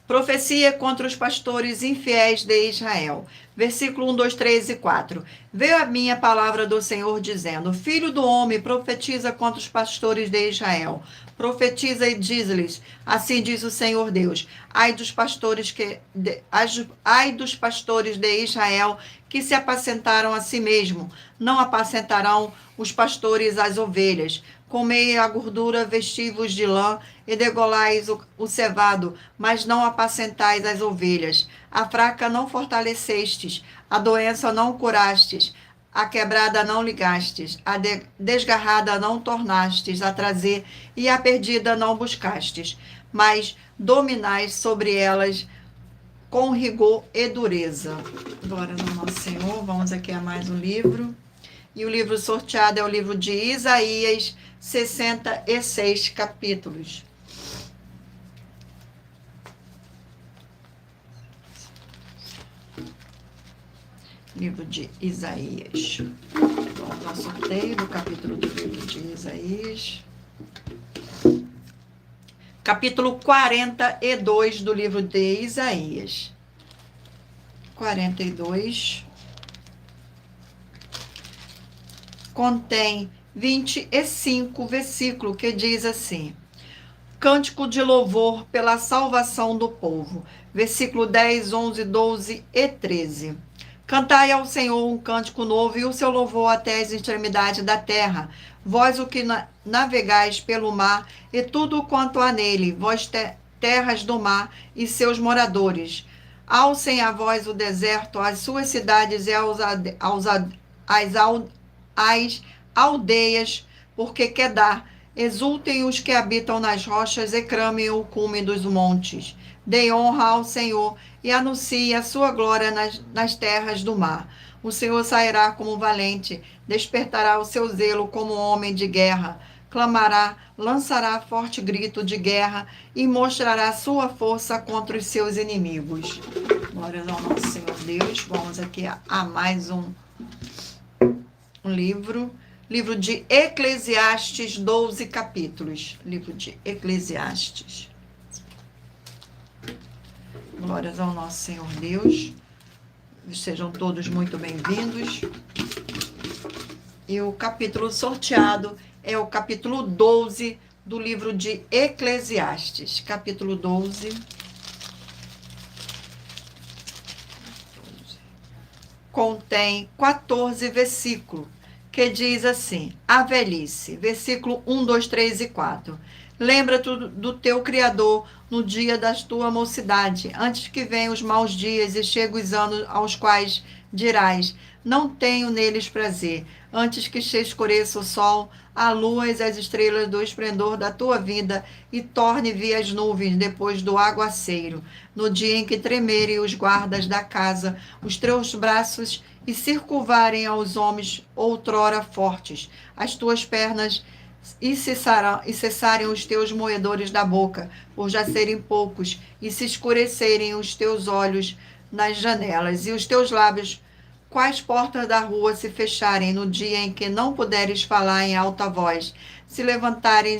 profecia contra os pastores infiéis de Israel. Versículo 1, 2, 3 e 4. Veio a minha palavra do Senhor dizendo: filho do homem, profetiza contra os pastores de Israel. Profetiza e diz-lhes: assim diz o Senhor Deus: ai dos pastores de Israel que se apacentaram a si mesmo, não apacentarão os pastores as ovelhas. Comei a gordura, vestivos de lã, e degolais o cevado, mas não apacentais as ovelhas. A fraca não fortalecestes, a doença não curastes, a quebrada não ligastes, a desgarrada não tornastes a trazer, e a perdida não buscastes, mas dominais sobre elas com rigor e dureza. Glória ao nosso Senhor. Vamos aqui a mais um livro. E o livro sorteado é o livro de Isaías, 66 capítulos. Livro de Isaías. Vamos ao sorteio do capítulo do livro de Isaías. Capítulo 42 do livro de Isaías. 42. Contém 25 versículos, que diz assim: cântico de louvor pela salvação do povo. Versículo 10, 11, 12 e 13. Cantai ao Senhor um cântico novo, e o seu louvor até as extremidades da terra. Vós o que navegais pelo mar, e tudo quanto há nele, vós terras do mar e seus moradores. Alcem a voz o deserto, as suas cidades e as aldeias, porque Quedar. Exultem os que habitam nas rochas e clamem o cume dos montes. Dê honra ao Senhor e anuncie a sua glória nas terras do mar. O Senhor sairá como valente, despertará o seu zelo como homem de guerra. Clamará, lançará forte grito de guerra e mostrará sua força contra os seus inimigos. Glória ao nosso Senhor Deus. Vamos aqui a mais um livro. Livro de Eclesiastes, 12 capítulos. Livro de Eclesiastes. Glórias ao nosso Senhor Deus. Sejam todos muito bem-vindos. E o capítulo sorteado é o capítulo 12 do livro de Eclesiastes. Capítulo 12. Contém 14 versículos, que diz assim: a velhice, versículo 1, 2, 3 e 4. Lembra-te do teu Criador no dia da tua mocidade, antes que venham os maus dias e cheguem os anos aos quais dirás: não tenho neles prazer. Antes que se escureça o sol, a lua e as estrelas do esplendor da tua vinda, e torne vir as nuvens depois do aguaceiro, no dia em que tremerem os guardas da casa, os teus braços, e circunvarem aos homens outrora fortes, as tuas pernas, e cessarem os teus moedores da boca, por já serem poucos, e se escurecerem os teus olhos nas janelas, e os teus lábios, quais portas da rua se fecharem no dia em que não puderes falar em alta voz, se levantarem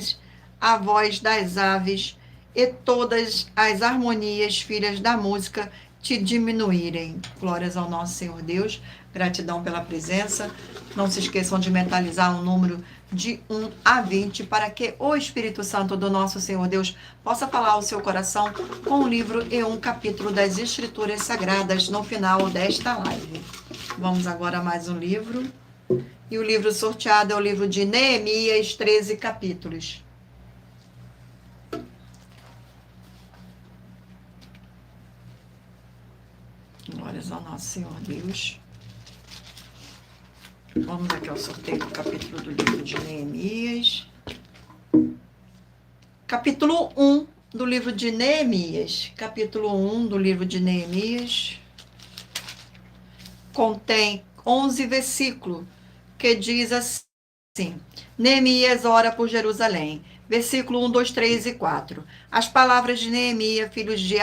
a voz das aves, e todas as harmonias, filhas da música, te diminuírem. Glórias ao nosso Senhor Deus. Gratidão pela presença. Não se esqueçam de mentalizar um número de 1 a 20, para que o Espírito Santo do nosso Senhor Deus possa falar ao seu coração com um livro e um capítulo das Escrituras Sagradas no final desta live. Vamos agora a mais um livro. E o livro sorteado é o livro de Neemias, 13 capítulos. Glórias ao nosso Senhor Deus. Vamos aqui ao sorteio do capítulo do livro de Neemias. Capítulo 1 do livro de Neemias. Capítulo 1 do livro de Neemias. Contém 11 versículos, que diz assim: Neemias ora por Jerusalém. versículo 1, 2, 3 e 4. As palavras de Neemias, filho de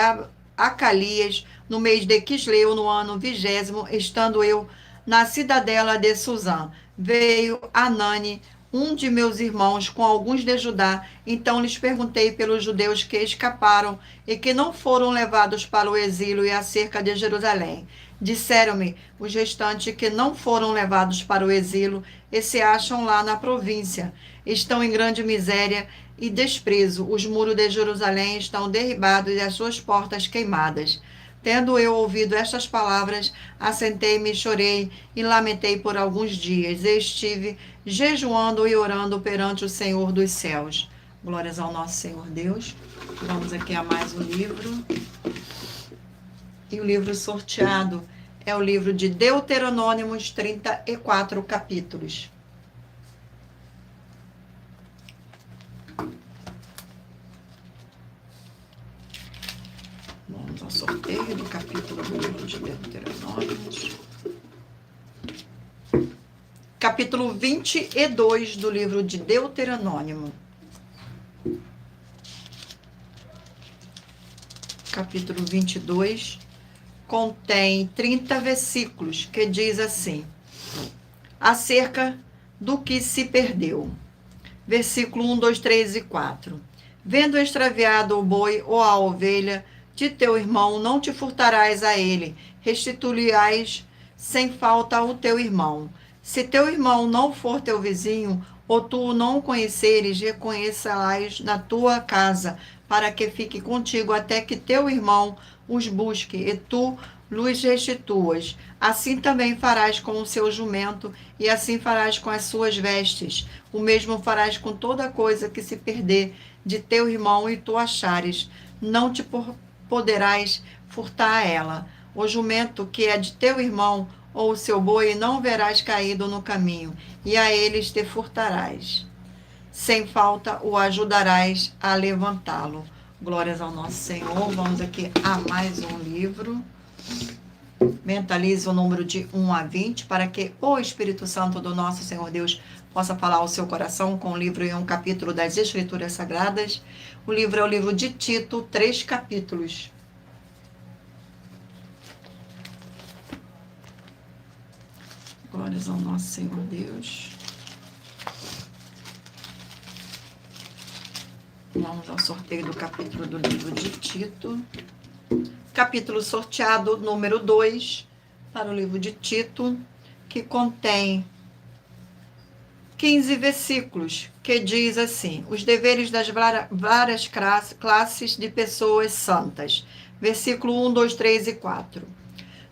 Acalias, no mês de Quisleu, no ano 20º, estando eu na cidadela de Suzã, veio Anani, um de meus irmãos, com alguns de Judá. Então lhes perguntei pelos judeus que escaparam e que não foram levados para o exílio e acerca de Jerusalém. Disseram-me os restantes que não foram levados para o exílio e se acham lá na província. Estão em grande miséria e desprezo. Os muros de Jerusalém estão derribados e as suas portas queimadas. Tendo eu ouvido estas palavras, assentei-me, chorei e lamentei por alguns dias. E estive jejuando e orando perante o Senhor dos céus. Glórias ao nosso Senhor Deus. Vamos aqui a mais um livro. E o livro sorteado é o livro de Deuteronômicos, 34 capítulos. Vamos ao sorteio do capítulo do livro de Deuteronômicos. Capítulo 22 do livro de Deuteronômio. Capítulo 22 contém 30 versículos que diz assim, acerca do que se perdeu. Versículo 1, 2, 3 e 4. Vendo extraviado o boi ou a ovelha de teu irmão, não te furtarás a ele, restituirás sem falta ao teu irmão. Se teu irmão não for teu vizinho, ou tu o não conheceres, reconhecerás na tua casa, para que fique contigo até que teu irmão os busque, e tu lhes restituas. Assim também farás com o seu jumento, e assim farás com as suas vestes. O mesmo farás com toda coisa que se perder de teu irmão e tu achares. Não te poderás furtar a ela. O jumento que é de teu irmão, ou o seu boi, não verás caído no caminho, e a eles te furtarás. Sem falta o ajudarás a levantá-lo. Glórias ao nosso Senhor. Vamos aqui a mais um livro. Mentalize o número de 1 a 20, para que o Espírito Santo do nosso Senhor Deus possa falar ao seu coração com o livro e um capítulo das Escrituras Sagradas. O livro é o livro de Tito, 3 capítulos. Glórias ao nosso Senhor Deus. Vamos ao sorteio do capítulo do livro de Tito. Capítulo sorteado número 2 para o livro de Tito, que contém 15 versículos, que diz assim, os deveres das várias classes de pessoas santas. Versículo 1, 2, 3 e 4.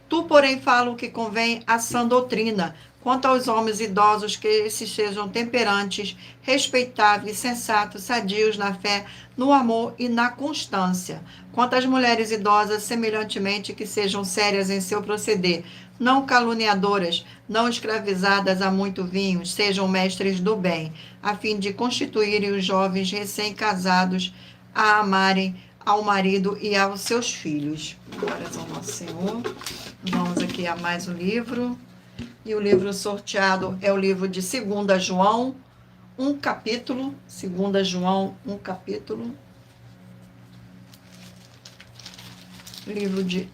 Tu, porém, fala o que convém à sã doutrina, quanto aos homens idosos, que esses sejam temperantes, respeitáveis, sensatos, sadios na fé, no amor e na constância. Quanto às mulheres idosas, semelhantemente, que sejam sérias em seu proceder, não caluniadoras, não escravizadas a muito vinho, sejam mestres do bem, a fim de constituírem os jovens recém-casados a amarem ao marido e aos seus filhos. Glórias ao nosso Senhor. Vamos aqui a mais um livro. E o livro sorteado é o livro de 2 João, um capítulo. 2 João, um capítulo. O livro de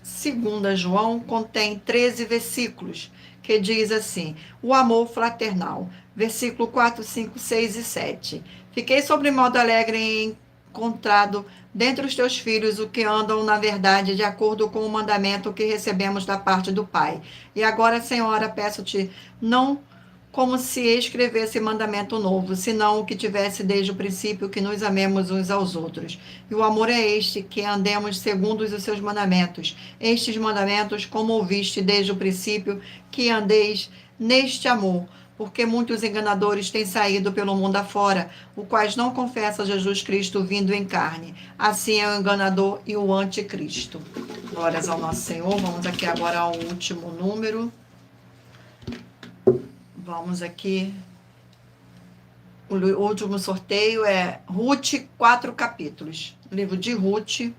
2 João contém 13 versículos, que diz assim, o amor fraternal. Versículo 4, 5, 6 e 7. Fiquei sobremodo alegre em encontrado dentre os teus filhos o que andam na verdade de acordo com o mandamento que recebemos da parte do Pai. E agora, Senhora, peço-te, não como se escrevesse mandamento novo, senão o que tivesse desde o princípio, que nos amemos uns aos outros. E o amor é este, que andemos segundo os seus mandamentos. Estes mandamentos, como ouviste desde o princípio, que andeis neste amor. Porque muitos enganadores têm saído pelo mundo afora, os quais não confessam Jesus Cristo vindo em carne. Assim é o enganador e o anticristo. Glórias ao nosso Senhor. Vamos aqui agora ao último número. Vamos aqui. O último sorteio é Ruth, 4 capítulos. Livro de Ruth.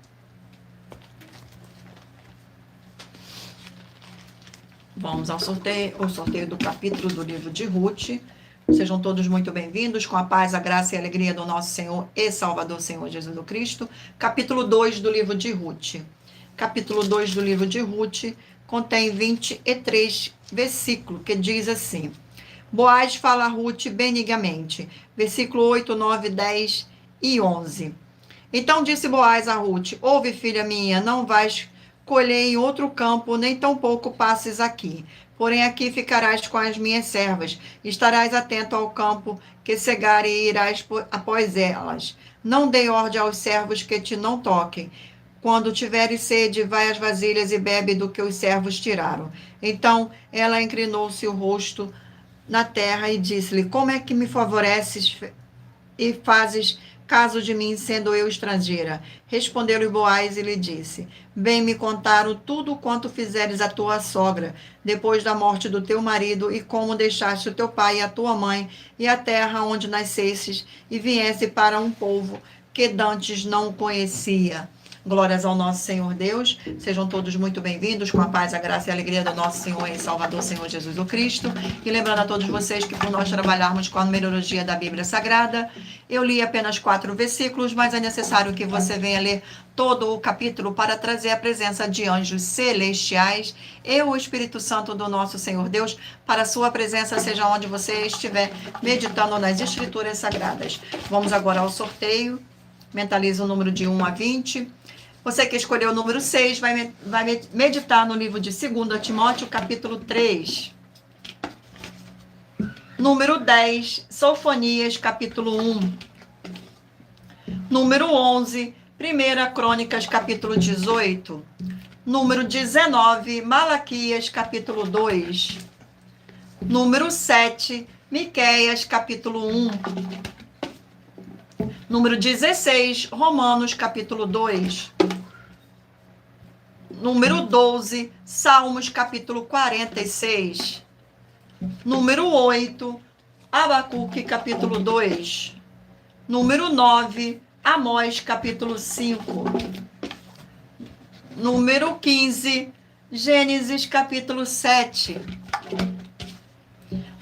Vamos ao sorteio, o sorteio do capítulo do livro de Ruth, Sejam todos muito bem-vindos, com a paz, a graça e a alegria do nosso Senhor e Salvador, Senhor Jesus Cristo. Capítulo 2 do livro de Ruth. Capítulo 2 do livro de Ruth contém 23 versículos, que diz assim: Boaz fala a Ruth benigamente. Versículo 8, 9, 10 e 11. Então disse Boaz a Ruth: Ouve, filha minha, não vais colher em outro campo, nem tampouco passes aqui. Porém, aqui ficarás com as minhas servas. Estarás atento ao campo que cegar e irás após elas. Não dei ordem aos servos que te não toquem. Quando tiveres sede, vai às vasilhas e bebe do que os servos tiraram. Então ela inclinou-se o rosto na terra e disse-lhe: Como é que me favoreces e fazes caso de mim, sendo eu estrangeira? Respondeu-lhe Boaz e lhe disse: Bem me contaram tudo quanto fizeres a tua sogra, depois da morte do teu marido, e como deixaste o teu pai e a tua mãe, e a terra onde nascestes, e viesse para um povo que dantes não conhecia. Glórias ao nosso Senhor Deus. Sejam todos muito bem-vindos, com a paz, a graça e a alegria do nosso Senhor e Salvador, Senhor Jesus o Cristo. E lembrando a todos vocês que por nós trabalharmos com a numerologia da Bíblia Sagrada, eu li apenas 4 versículos, mas é necessário que você venha ler todo o capítulo para trazer a presença de anjos celestiais e o Espírito Santo do nosso Senhor Deus para a sua presença, seja onde você estiver meditando nas Escrituras Sagradas. Vamos agora ao sorteio. Mentaliza o número de 1 a 20. Você que escolheu o número 6 vai meditar no livro de 2 Timóteo, capítulo 3. Número 10, Sofonias, capítulo 1. Número 11, 1 Crônicas, capítulo 18. Número 19, Malaquias, capítulo 2. Número 7, Miqueias, capítulo 1. Número 16, Romanos, capítulo 2. Número 12, Salmos, capítulo 46. Número 8, Abacuque, capítulo 2. Número 9, Amós, capítulo 5. Número 15, Gênesis, capítulo 7.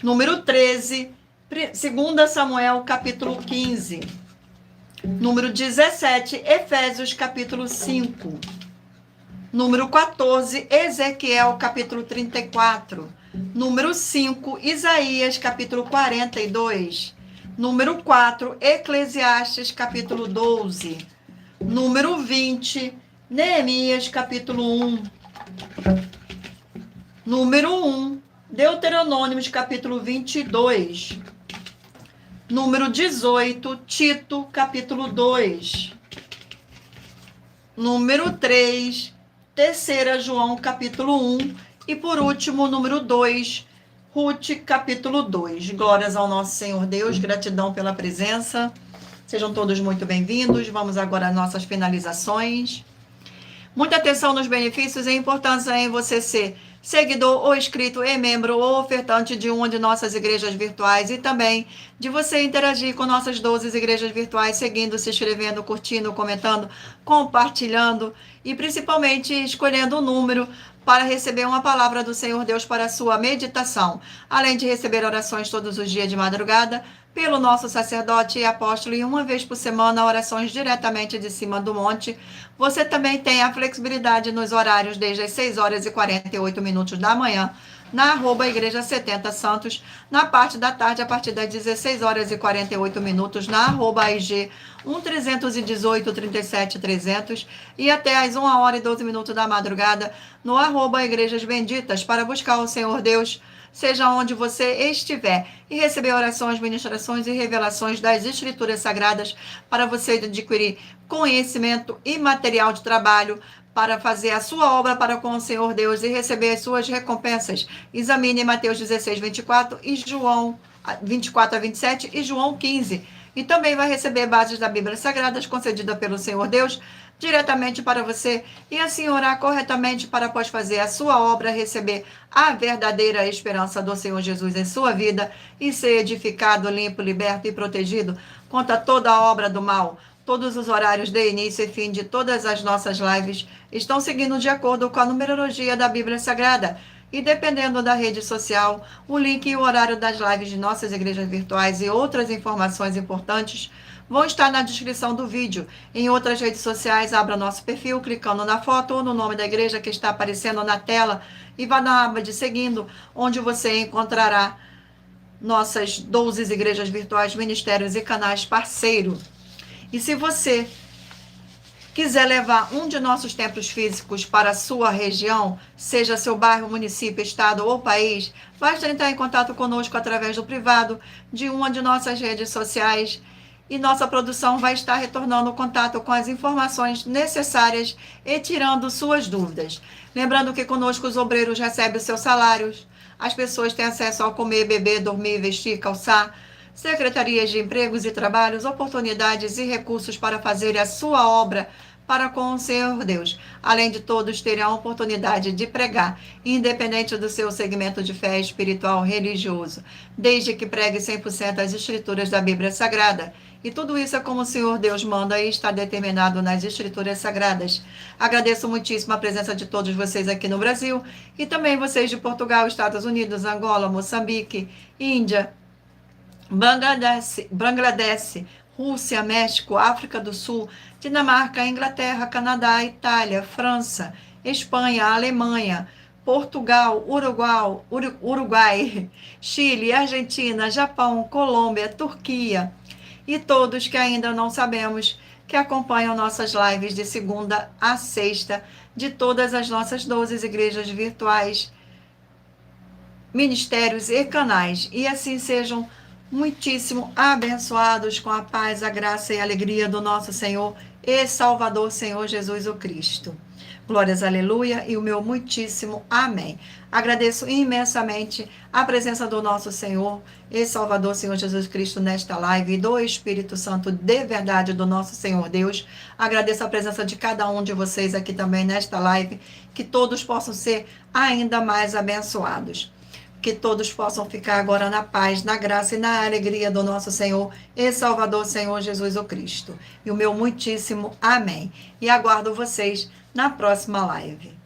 Número 13, 2 Samuel, capítulo 15. Número 17, Efésios, capítulo 5. Número 14, Ezequiel, capítulo 34. Número 5, Isaías, capítulo 42. Número 4, Eclesiastes, capítulo 12. Número 20, Neemias, capítulo 1. Número 1, Deuteronômios, capítulo 22. Número 18, Tito, capítulo 2. Número 3, 3 João, capítulo 1. E por último, número 2, Ruth, capítulo 2. Glórias ao nosso Senhor Deus, gratidão pela presença. Sejam todos muito bem-vindos. Vamos agora às nossas finalizações. Muita atenção nos benefícios e importância em você ser seguidor ou inscrito e membro ou ofertante de uma de nossas igrejas virtuais e também de você interagir com nossas 12 igrejas virtuais, seguindo, se inscrevendo, curtindo, comentando, compartilhando e principalmente escolhendo um número para receber uma palavra do Senhor Deus para a sua meditação, além de receber orações todos os dias de madrugada pelo nosso sacerdote e apóstolo e uma vez por semana orações diretamente de cima do monte. Você também tem a flexibilidade nos horários desde as 6 horas e 48 minutos da manhã, na @Igreja 70 Santos, na parte da tarde a partir das 16 horas e 48 minutos, na @IG 1318 37 300 e até às 1 hora e 12 minutos da madrugada no @Igrejas Benditas para buscar o Senhor Deus, seja onde você estiver, e receber orações, ministrações e revelações das Escrituras Sagradas para você adquirir conhecimento e material de trabalho para fazer a sua obra para com o Senhor Deus e receber as suas recompensas. Examine Mateus 16, 24 e João 24 a 27 e João 15. E também vai receber bases da Bíblia Sagrada concedida pelo Senhor Deus diretamente para você e assim orar corretamente para após fazer a sua obra, receber a verdadeira esperança do Senhor Jesus em sua vida e ser edificado, limpo, liberto e protegido contra toda a obra do mal. Todos os horários de início e fim de todas as nossas lives estão seguindo de acordo com a numerologia da Bíblia Sagrada. e, dependendo da rede social, o link e o horário das lives de nossas igrejas virtuais e outras informações importantes vão estar na descrição do vídeo. Em outras redes sociais, abra nosso perfil clicando na foto ou no nome da igreja que está aparecendo na tela e vá na aba de seguindo, onde você encontrará nossas 12 igrejas virtuais, ministérios e canais parceiro. E se você quiser levar um de nossos templos físicos para a sua região, seja seu bairro, município, estado ou país, basta entrar em contato conosco através do privado de uma de nossas redes sociais e nossa produção vai estar retornando o contato com as informações necessárias e tirando suas dúvidas. Lembrando que conosco os obreiros recebem os seus salários, as pessoas têm acesso ao comer, beber, dormir, vestir, calçar, secretarias de empregos e trabalhos, oportunidades e recursos para fazer a sua obra para com o Senhor Deus. Além de todos terem a oportunidade de pregar, independente do seu segmento de fé espiritual religioso, desde que pregue 100% as escrituras da Bíblia Sagrada. E tudo isso é como o Senhor Deus manda e está determinado nas Escrituras Sagradas. Agradeço muitíssimo a presença de todos vocês aqui no Brasil e também vocês de Portugal, Estados Unidos, Angola, Moçambique, Índia, Bangladesh, Rússia, México, África do Sul, Dinamarca, Inglaterra, Canadá, Itália, França, Espanha, Alemanha, Portugal, Uruguai, Chile, Argentina, Japão, Colômbia, Turquia e todos que ainda não sabemos que acompanham nossas lives de segunda a sexta de todas as nossas 12 igrejas virtuais, ministérios e canais. E assim sejam muitíssimo abençoados com a paz, a graça e a alegria do nosso Senhor e Salvador, Senhor Jesus o Cristo. Glórias, aleluia, e o meu muitíssimo amém. Agradeço imensamente a presença do nosso Senhor e Salvador, Senhor Jesus Cristo, nesta live, e do Espírito Santo de verdade do nosso Senhor Deus. Agradeço a presença de cada um de vocês aqui também nesta live, que todos possam ser ainda mais abençoados. Que todos possam ficar agora na paz, na graça e na alegria do nosso Senhor e Salvador, Senhor Jesus o Cristo. E o meu muitíssimo amém. E aguardo vocês na próxima live.